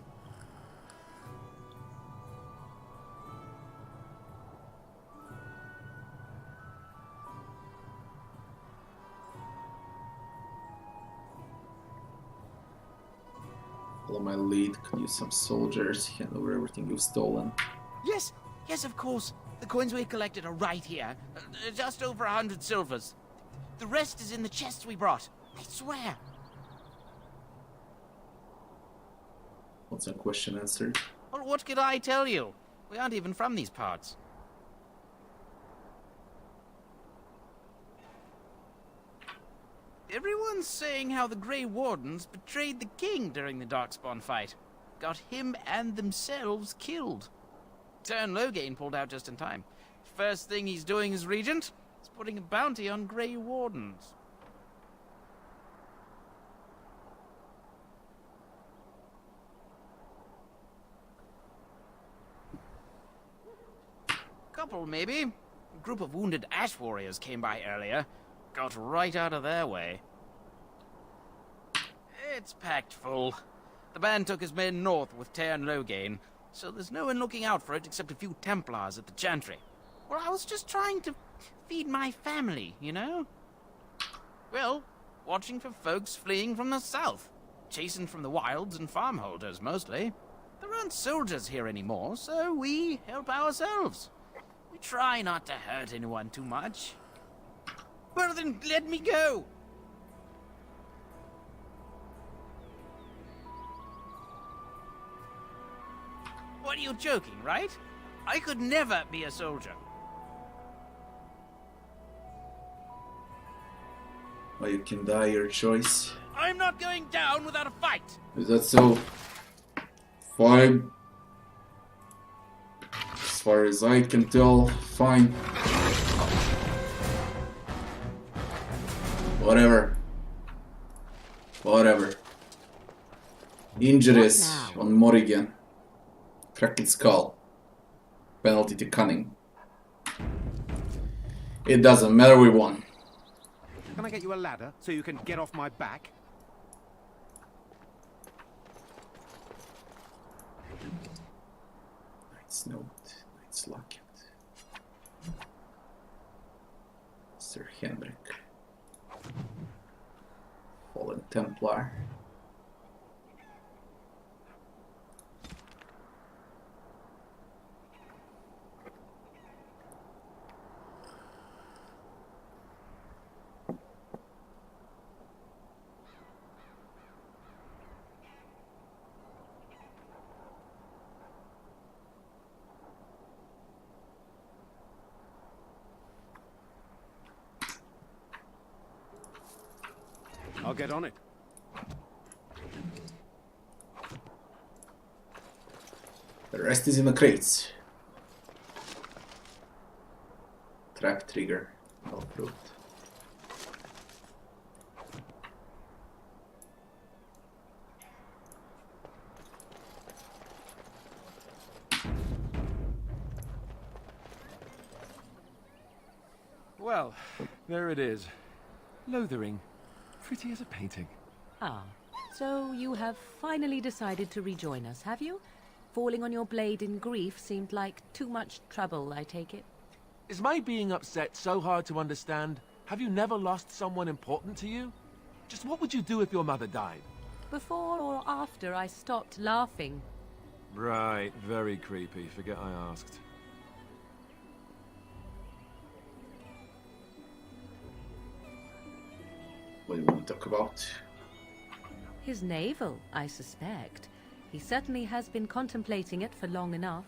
Follow my lead, could use some soldiers, hand over everything you've stolen. Yes, yes, of course. The coins we collected are right here. Just over 100 silvers. The rest is in the chests we brought. I swear. What's a question answered? Well, what could I tell you? We aren't even from these parts. Everyone's saying how the Grey Wardens betrayed the king during the Darkspawn fight. Got him and themselves killed. Tern Loghain pulled out just in time. First thing he's doing as regent is putting a bounty on Grey Wardens. Couple, maybe. A group of wounded ash warriors came by earlier. Got right out of their way. It's packed full. The band took his men north with Tern Loghain, so there's no one looking out for it except a few Templars at the Chantry. Well, I was just trying to feed my family, you know? Well, watching for folks fleeing from the south. Chasing from the wilds and farmholders, mostly. There aren't soldiers here anymore, so we help ourselves. We try not to hurt anyone too much. Well, then let me go! What are you joking, right? I could never be a soldier. Well, you can die, your choice. I'm not going down without a fight. Is that so? Fine. As far as I can tell, fine. Whatever. Whatever. Injuries on Morrigan. Cracked skull. Penalty to cunning. It doesn't matter, we won. Can I get you a ladder so you can get off my back? Knight's Note. Knight's Locket. Sir Henrik. Fallen Templar. I'll get on it. The rest is in the crates. Trap trigger. No fruit. Well, there it is. Lothering. Pretty as a painting. Ah, so you have finally decided to rejoin us, have you? Falling on your blade in grief seemed like too much trouble, I take it. Is my being upset so hard to understand? Have you never lost someone important to you? Just what would you do if your mother died? Before or after I stopped laughing? Right, very creepy. Forget I asked. What do you want to talk about? His navel, I suspect. He certainly has been contemplating it for long enough.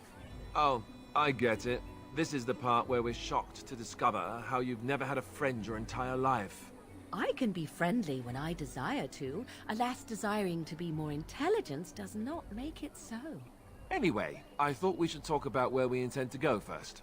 Oh, I get it. This is the part where we're shocked to discover how you've never had a friend your entire life. I can be friendly when I desire to. Alas, desiring to be more intelligent does not make it so. Anyway, I thought we should talk about where we intend to go first.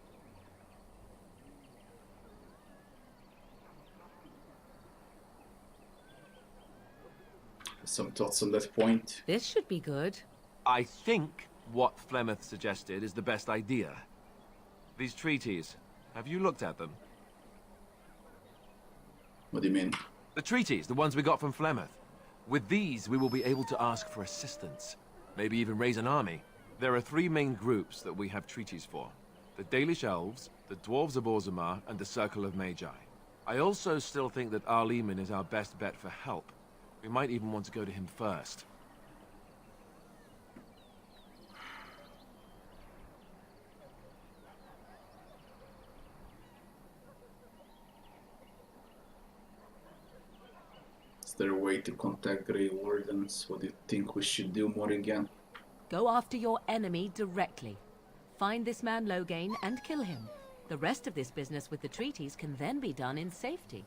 Some thoughts on that point. This should be good. I think what Flemeth suggested is the best idea. These treaties, have you looked at them? What do you mean? The treaties, the ones we got from Flemeth. With these, we will be able to ask for assistance. Maybe even raise an army. There are three main groups that we have treaties for. The Dalish Elves, the Dwarves of Orzammar, and the Circle of Magi. I also still think that Arleman is our best bet for help. We might even want to go to him first. Is there a way to contact Grey Wardens? What do you think we should do, Morrigan? Go after your enemy directly. Find this man Loghain and kill him. The rest of this business with the treaties can then be done in safety.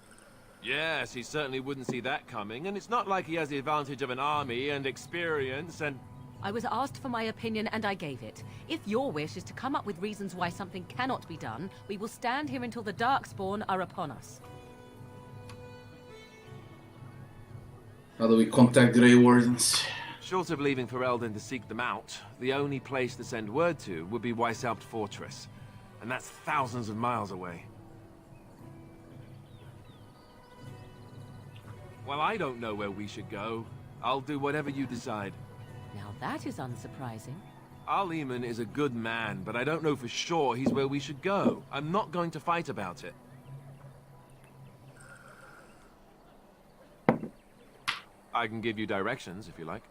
Yes, he certainly wouldn't see that coming, and it's not like he has the advantage of an army and experience and... I was asked for my opinion and I gave it. If your wish is to come up with reasons why something cannot be done, we will stand here until the Darkspawn are upon us. How do we contact Grey Wardens? Short of leaving Ferelden to seek them out, the only place to send word to would be Weishaupt Fortress. And that's thousands of miles away. Well, I don't know where we should go. I'll do whatever you decide. Now that is unsurprising. Arleman is a good man, but I don't know for sure he's where we should go. I'm not going to fight about it. I can give you directions, if you like.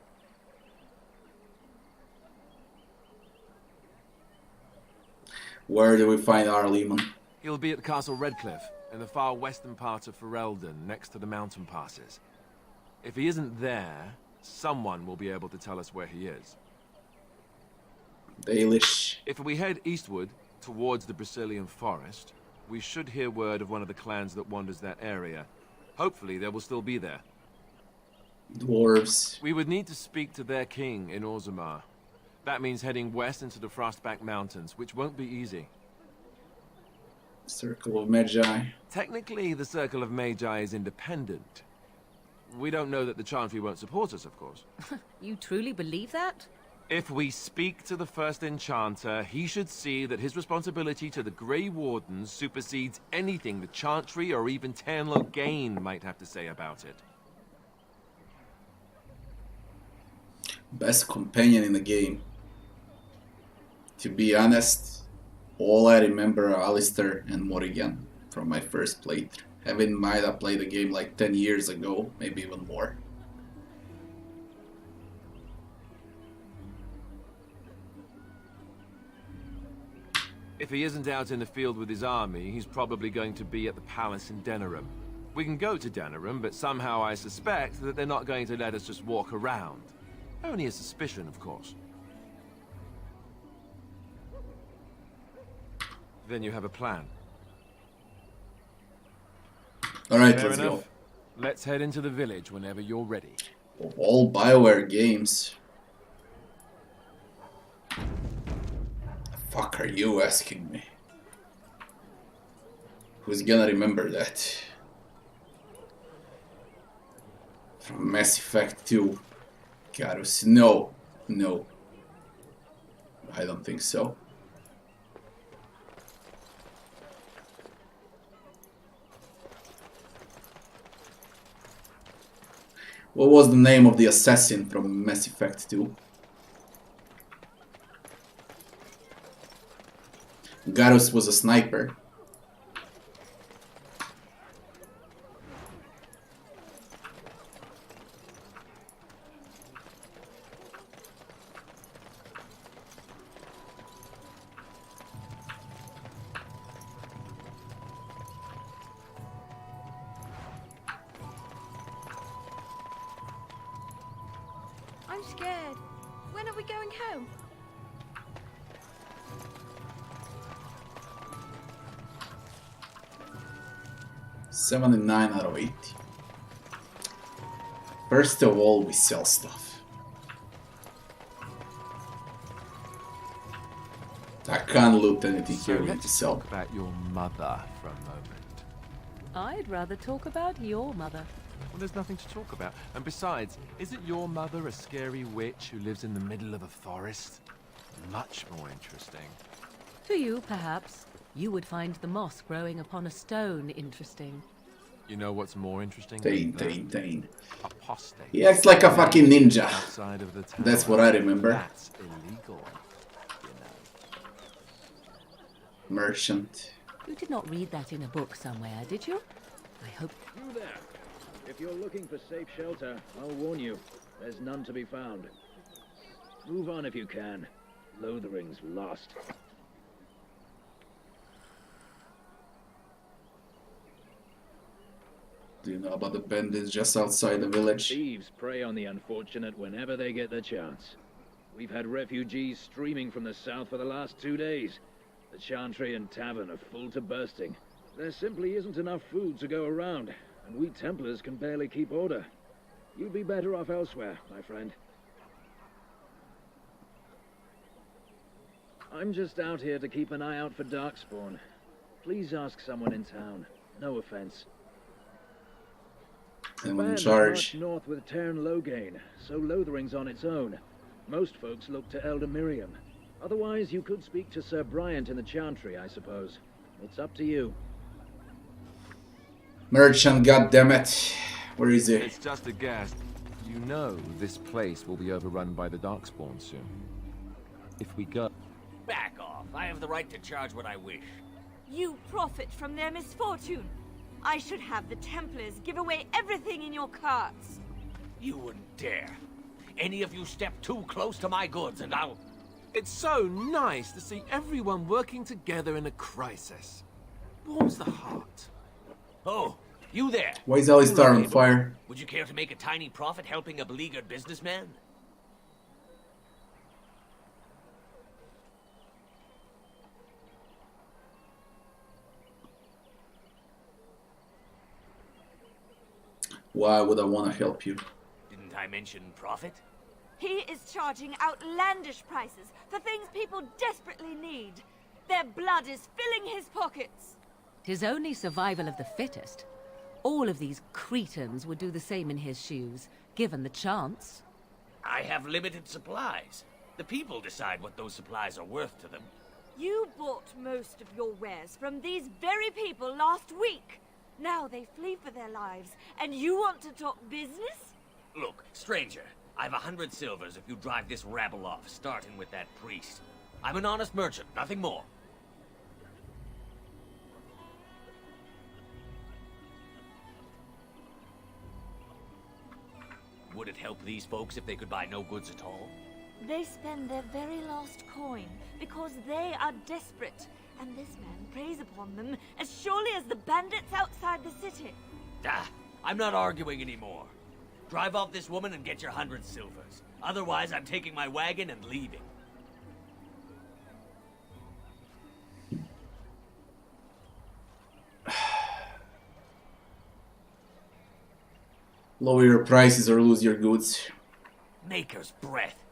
Where do we find Arleman? He'll be at Castle Redcliffe, in the far western part of Ferelden, next to the mountain passes. If he isn't there, someone will be able to tell us where he is. Dalish. If we head eastward, towards the Brazilian forest, we should hear word of one of the clans that wanders that area. Hopefully, they will still be there. Dwarves. We would need to speak to their king in Orzammar. That means heading west into the Frostback Mountains, which won't be easy. Circle of Magi. Technically, the Circle of Magi is independent. We don't know that the Chantry won't support us, of course. You truly believe that? If we speak to the first Enchanter, he should see that his responsibility to the Grey Wardens supersedes anything the Chantry or even Tanlo Gain might have to say about it. Best companion in the game. To be honest, all I remember are Alistair and Morrigan from my first playthrough. Having in mind I played the game like 10 years ago, maybe even more. If he isn't out in the field with his army, he's probably going to be at the palace in Denerim. We can go to Denerim, but somehow I suspect that they're not going to let us just walk around. Only a suspicion, of course. Then you have a plan. Alright, Fair let's enough. go. Let's head into the village whenever you're ready. Of all BioWare games. The fuck are you asking me? Who's gonna remember that? From Mass Effect 2. Garrus. No. No. I don't think so. What was the name of the assassin from Mass Effect 2? Garrus was a sniper. I'm scared. When are we going home? $79 out of 80. First of all, we sell stuff. I can't loot anything So here we need to let's sell. talk about your mother for a moment. I'd rather talk about your mother. Well, there's nothing to talk about. And besides, isn't your mother a scary witch who lives in the middle of a forest? Much more interesting. To you, perhaps. You would find the moss growing upon a stone interesting. You know what's more interesting? Dane, than Dane, Dane. that? Apostate. He acts like a fucking ninja. Outside of the tower. That's what I remember. That's illegal, you know. Merchant. You did not read that in a book somewhere, did you? I hope... You there. If you're looking for safe shelter, I'll warn you. There's none to be found. Move on if you can. Lothering's lost. Do you know about the bandits just outside the village? Thieves prey on the unfortunate whenever they get the chance. We've had refugees streaming from the south for the last 2 days. The Chantry and Tavern are full to bursting. There simply isn't enough food to go around, and we Templars can barely keep order. You'd be better off elsewhere, my friend. I'm just out here to keep an eye out for Darkspawn. Please ask someone in town. No offense. Anyone in Band charge? marched north with Tern Logain, so Lothering's on its own. Most folks look to Elder Miriam. Otherwise, you could speak to Sir Bryant in the Chantry, I suppose. It's up to you. Merchant, goddammit. Where is he? It's just a guess. You know this place will be overrun by the Darkspawn soon. If we go... Back off. I have the right to charge what I wish. You profit from their misfortune. I should have the Templars give away everything in your carts. You wouldn't dare. Any of you step too close to my goods and I'll... It's so nice to see everyone working together in a crisis. Warms the heart. Oh, you there. Why is Alistair on fire? Would you care to make a tiny profit helping a beleaguered businessman? Why would I want to help you? Didn't I mention profit? He is charging outlandish prices for things people desperately need. Their blood is filling his pockets. 'Tis only survival of the fittest. All of these cretins would do the same in his shoes, given the chance. I have limited supplies. The people decide what those supplies are worth to them. You bought most of your wares from these very people last week. Now they flee for their lives, and you want to talk business? Look, stranger, I've 100 silvers if you drive this rabble off, starting with that priest. I'm an honest merchant, nothing more. Would it help these folks if they could buy no goods at all? They spend their very last coin because they are desperate, and this man preys upon them as surely as the bandits outside the city. Ah, I'm not arguing anymore. Drive off this woman and get your 100 silvers. Otherwise, I'm taking my wagon and leaving. Lower your prices or lose your goods. Maker's breath.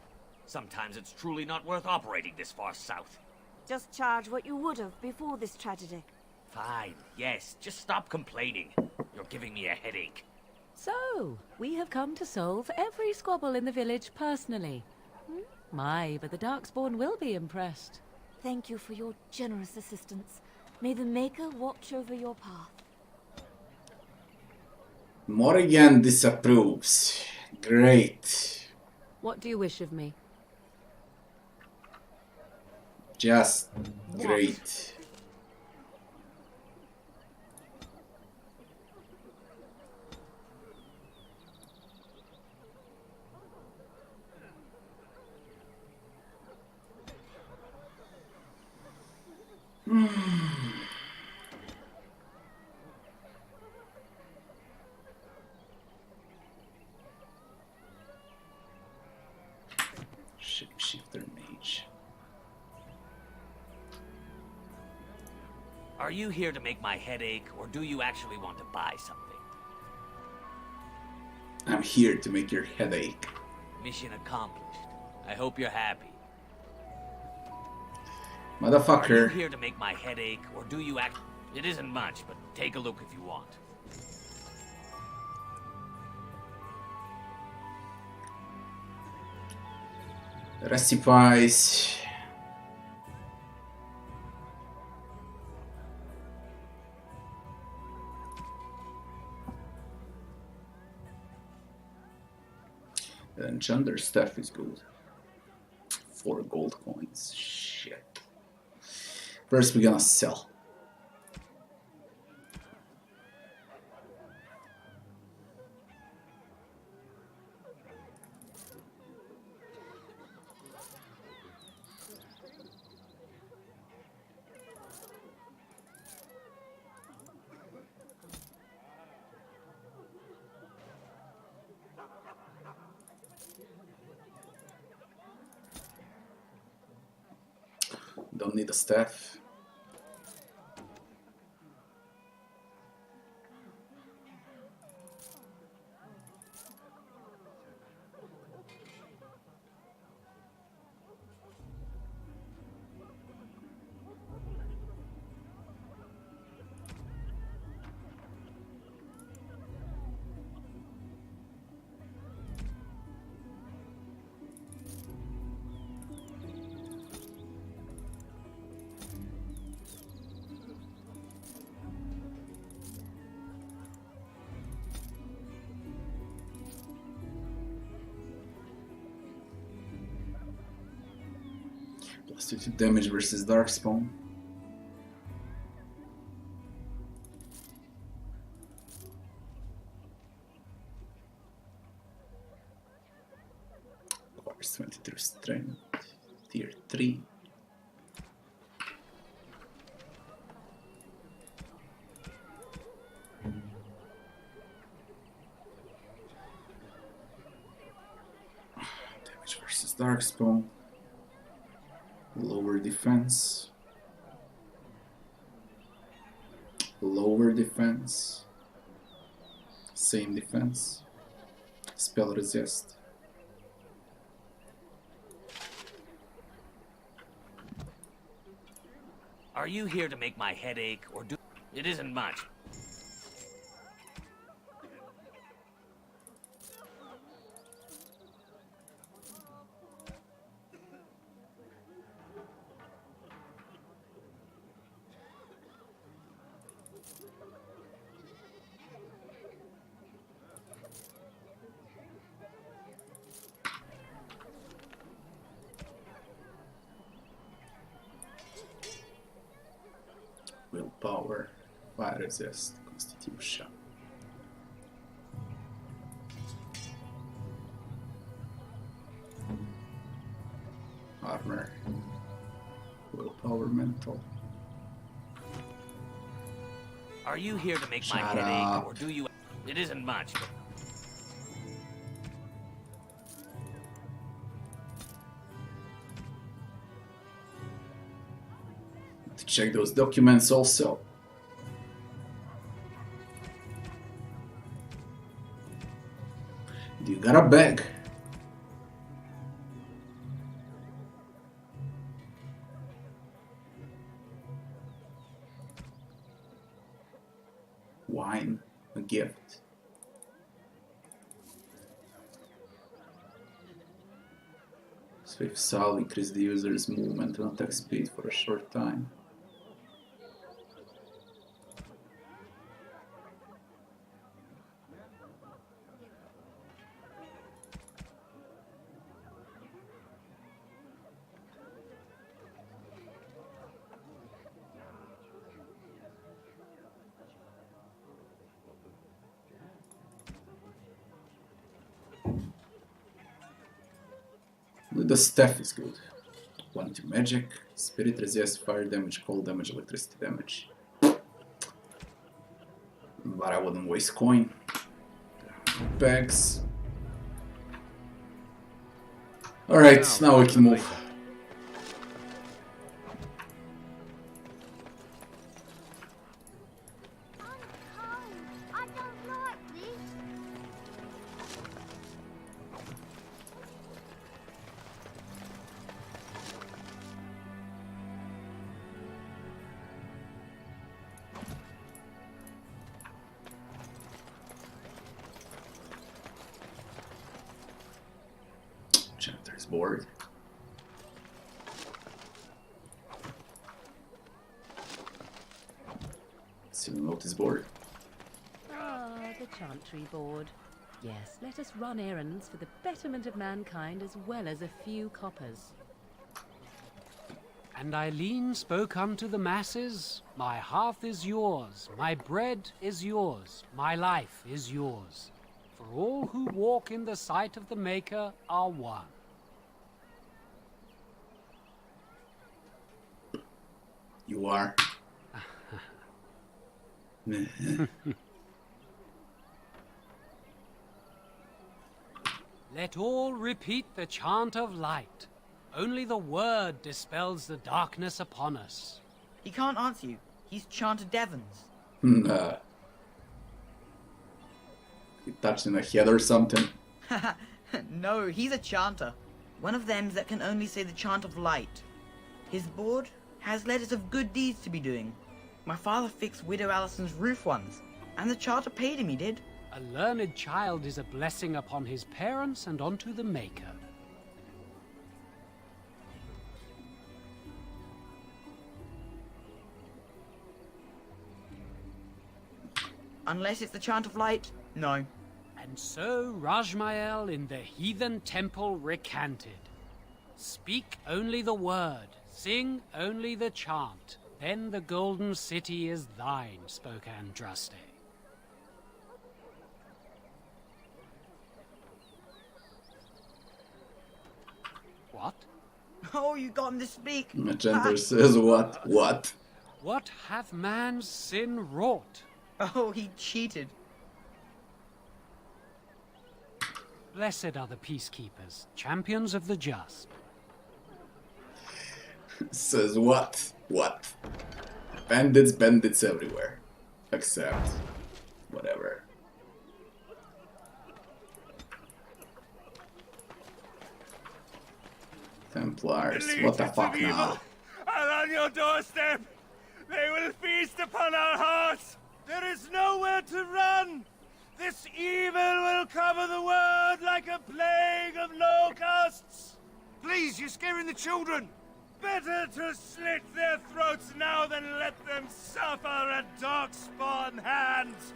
Sometimes it's truly not worth operating this far south. Just charge what you would have before this tragedy. Fine, yes, just stop complaining. You're giving me a headache. So, we have come to solve every squabble in the village personally. My, but the Darkspawn will be impressed. Thank you for your generous assistance. May the Maker watch over your path. Morrigan disapproves. Great. What do you wish of me? Just great. Shifter mage. Are you here to make my head ache, or do you actually want to buy something? I'm here to make your head ache. Mission accomplished. I hope you're happy. Motherfucker. Are you here to make my head ache, or do you act... It isn't much, but take a look if you want. Recipes. And Chunder stuff is good. 4 gold coins. Shit. First we're gonna sell. Don't need a staff. Plus 2 damage versus Darkspawn. Requires 23 strength. Tier 3. Damage versus Darkspawn. Lower defense. Lower defense. same defense. Spell resist. Are you here to make my head ache, or do... It isn't much. Willpower, fire resist, constitution. Armor, willpower, mental. Are you here to make my Shut head ache, up. or do you... It isn't much. To check those documents also. You got a bag. Wine, a gift. Swift salve increase the user's movement and attack speed for a short time. The staff is good. 1 to magic, spirit resist, fire damage, cold damage, electricity damage. But I wouldn't waste coin. Bags. Alright, now we can move. Chapter's board. See the notice board. Ah, the chantry board. Yes, let us run errands for the betterment of mankind as well as a few coppers. And Eileen spoke unto the masses, my hearth is yours, my bread is yours, my life is yours. For all who walk in the sight of the Maker are one. You are. Let all repeat the chant of light. Only the word dispels the darkness upon us. He can't answer you. He's chanted Devons. Nah. He touched in the head or something. No, he's a chanter. One of them that can only say the chant of light. His board has letters of good deeds to be doing. My father fixed Widow Allison's roof once, and the charter paid him, he did. A learned child is a blessing upon his parents and onto the Maker. Unless it's the chant of light, no. And so Rajmael in the heathen temple recanted. Speak only the word, sing only the chant, then the golden city is thine, spoke Andraste. What? Oh, you got him to speak. Magenter says what? What? What hath man's sin wrought? Oh, he cheated. Blessed are the peacekeepers, champions of the just. Says what? What? Bandits everywhere. Except... whatever. Templars, The what the legions fuck of evil now? are on your doorstep. They will feast upon our hearts. There is nowhere to run. This evil will cover the world like a plague of locusts. Please, you're scaring the children. Better to slit their throats now than let them suffer at Darkspawn hands.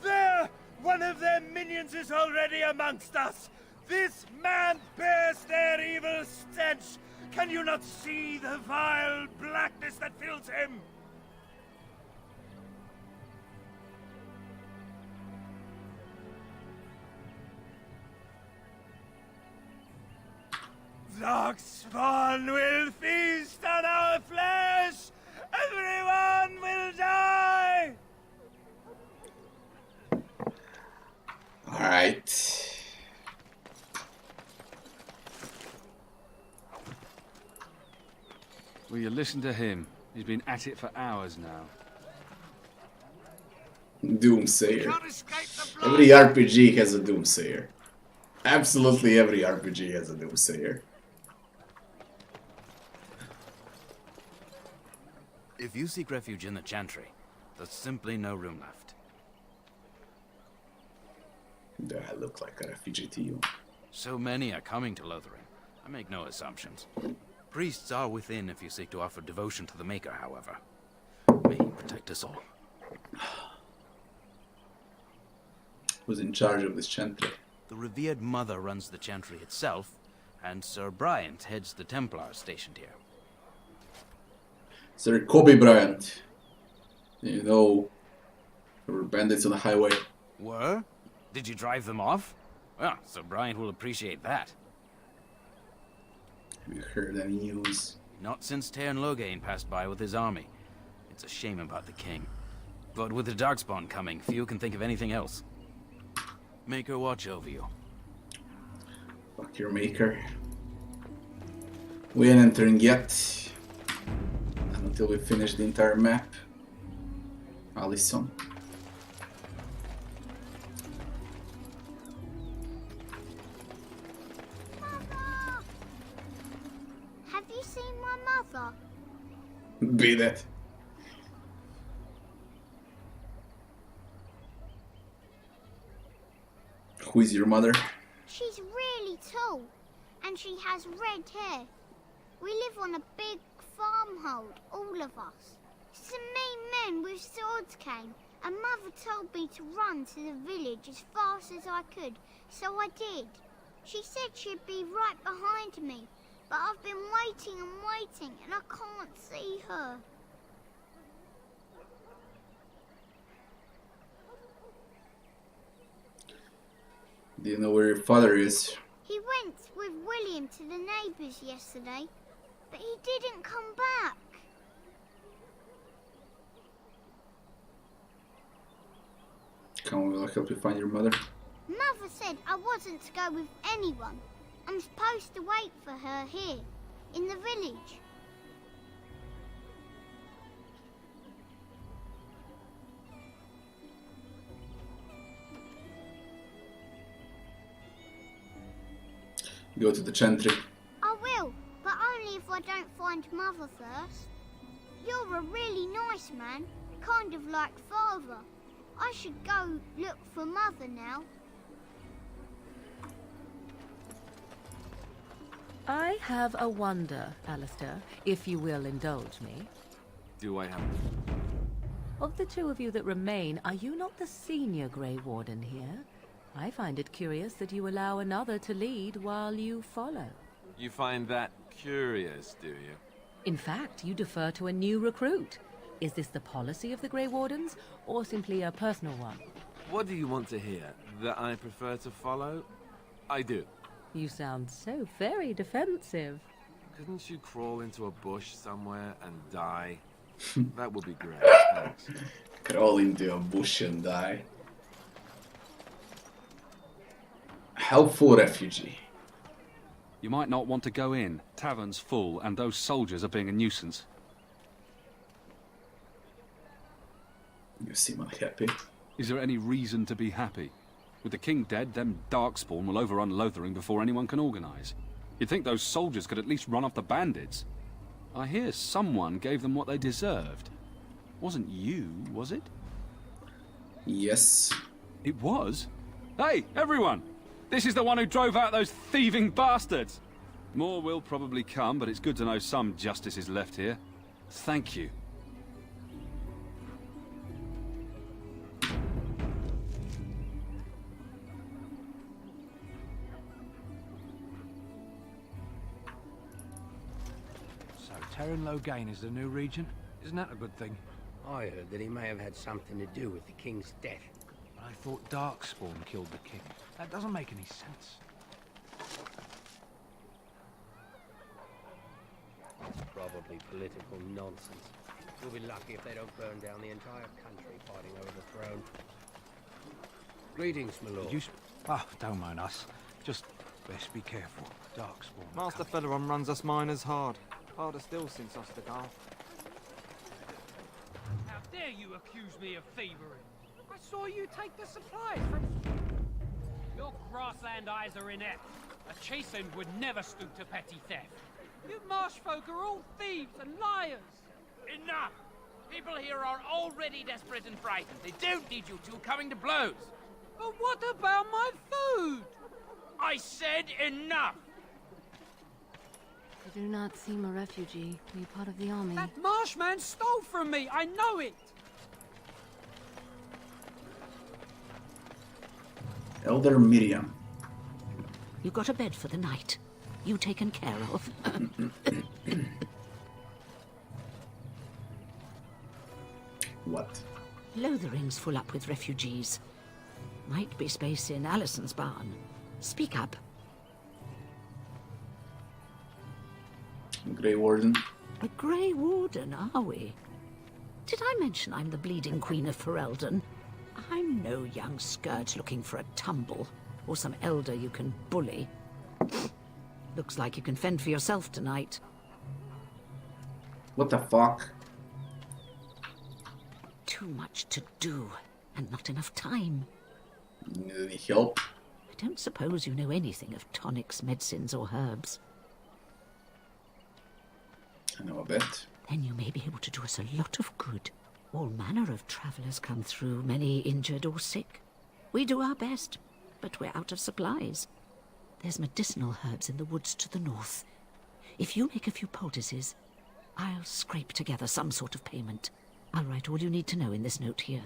There! One of their minions is already amongst us. This man bears their evil stench. Can you not see the vile blackness that fills him? Darkspawn will feast on our flesh! Everyone will die! Alright. Will you listen to him? He's been at it for hours now. Doomsayer. Every RPG has a Doomsayer. Absolutely every RPG has a Doomsayer. If you seek refuge in the Chantry, there's simply no room left. Do I look like a refugee to you? So many are coming to Lothering. I make no assumptions. Priests are within if you seek to offer devotion to the Maker, however. May he protect us all. Who's in charge of this Chantry? The revered mother runs the Chantry itself, and Sir Bryant heads the Templars stationed here. Sir Kobe Bryant. You know, there were bandits on the highway. Were? Did you drive them off? Well, Sir Bryant will appreciate that. Have you heard any news? Not since Tairn Loghain passed by with his army. It's a shame about the king. But with the Darkspawn coming, few can think of anything else. Maker watch over you. Fuck your Maker. We ain't entering yet. Until we finish the entire map. Allison. Mother! Have you seen my mother? Be that. Who is your mother? She's really tall, and she has red hair. We live on a big farmhold, all of us. Some mean men with swords came, and Mother told me to run to the village as fast as I could, so I did. She said she'd be right behind me, but I've been waiting and waiting, and I can't see her. Do you know where your father is? He went with William to the neighbours yesterday, but he didn't come back. Come on, I'll help you find your mother. Mother said I wasn't to go with anyone. I'm supposed to wait for her here, in the village. Go to the Chantry. I will, but only if I don't find Mother first. You're a really nice man, kind of like Father. I should go look for Mother now. I have a wonder, Alistair, if you will indulge me. Do I have... Of the two of you that remain, are you not the senior Grey Warden here? I find it curious that you allow another to lead while you follow. You find that curious, do you? In fact, you defer to a new recruit. Is this the policy of the Grey Wardens, or simply a personal one? What do you want to hear? That I prefer to follow? I do. You sound so very defensive. Couldn't you crawl into a bush somewhere and die? That would be great, thanks. Crawl into a bush and die. Helpful refugee. You might not want to go in. Tavern's full, and those soldiers are being a nuisance. You seem unhappy. Is there any reason to be happy? With the king dead, them Darkspawn will overrun Lothering before anyone can organise. You'd think those soldiers could at least run off the bandits. I hear someone gave them what they deserved. Wasn't you, was it? Yes. It was? Hey, everyone! This is the one who drove out those thieving bastards! More will probably come, but it's good to know some justice is left here. Thank you. So, Terran Logain is the new regent? Isn't that a good thing? I heard that he may have had something to do with the king's death. But I thought Darkspawn killed the king. That doesn't make any sense. Probably political nonsense. You'll be lucky if they don't burn down the entire country fighting over the throne. Greetings, my lord. Oh, don't mind us. Just best be careful. Darkspawn. Master Federon runs us miners hard. Harder still since Ostergar. How dare you accuse me of thievery? I saw you take the supplies from... Your grassland eyes are inept. A chastened would never stoop to petty theft. You marsh folk are all thieves and liars. Enough! People here are already desperate and frightened. They don't need you two coming to blows. But what about my food? I said enough! You do not seem a refugee. Are you part of the army? That marshman stole from me. I know it. Elder Miriam. You got a bed for the night. You taken care of. What? Lothering's full up with refugees. Might be space in Alison's barn. Speak up. Grey Warden. A Grey Warden, are we? Did I mention I'm the bleeding queen of Ferelden? I'm no young scourge looking for a tumble, or some elder you can bully. Looks like you can fend for yourself tonight. What the fuck? Too much to do, and not enough time. Need any help? I don't suppose you know anything of tonics, medicines, or herbs. I know a bit. Then you may be able to do us a lot of good. All manner of travellers come through, many injured or sick. We do our best, but we're out of supplies. There's medicinal herbs in the woods to the north. If you make a few poultices, I'll scrape together some sort of payment. I'll write all you need to know in this note here.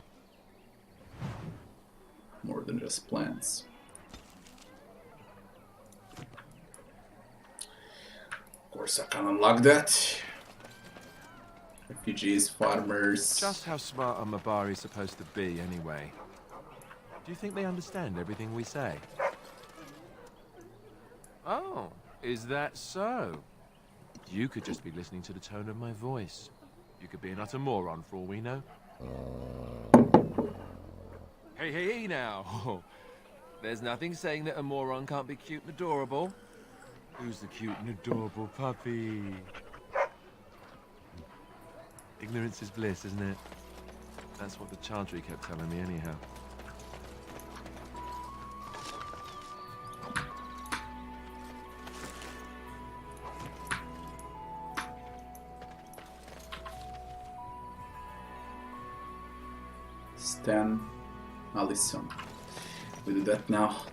More than just plants. Of course, I can unlock that. Refugees, farmers. Just how smart are Mabari supposed to be, anyway? Do you think they understand everything we say? Oh, is that so? You could just be listening to the tone of my voice. You could be an utter moron for all we know. Hey, now. There's nothing saying that a moron can't be cute and adorable. Who's the cute and adorable puppy? Ignorance is bliss, isn't it? That's what the Chantry kept telling me anyhow. Stan, Allison. We do that now.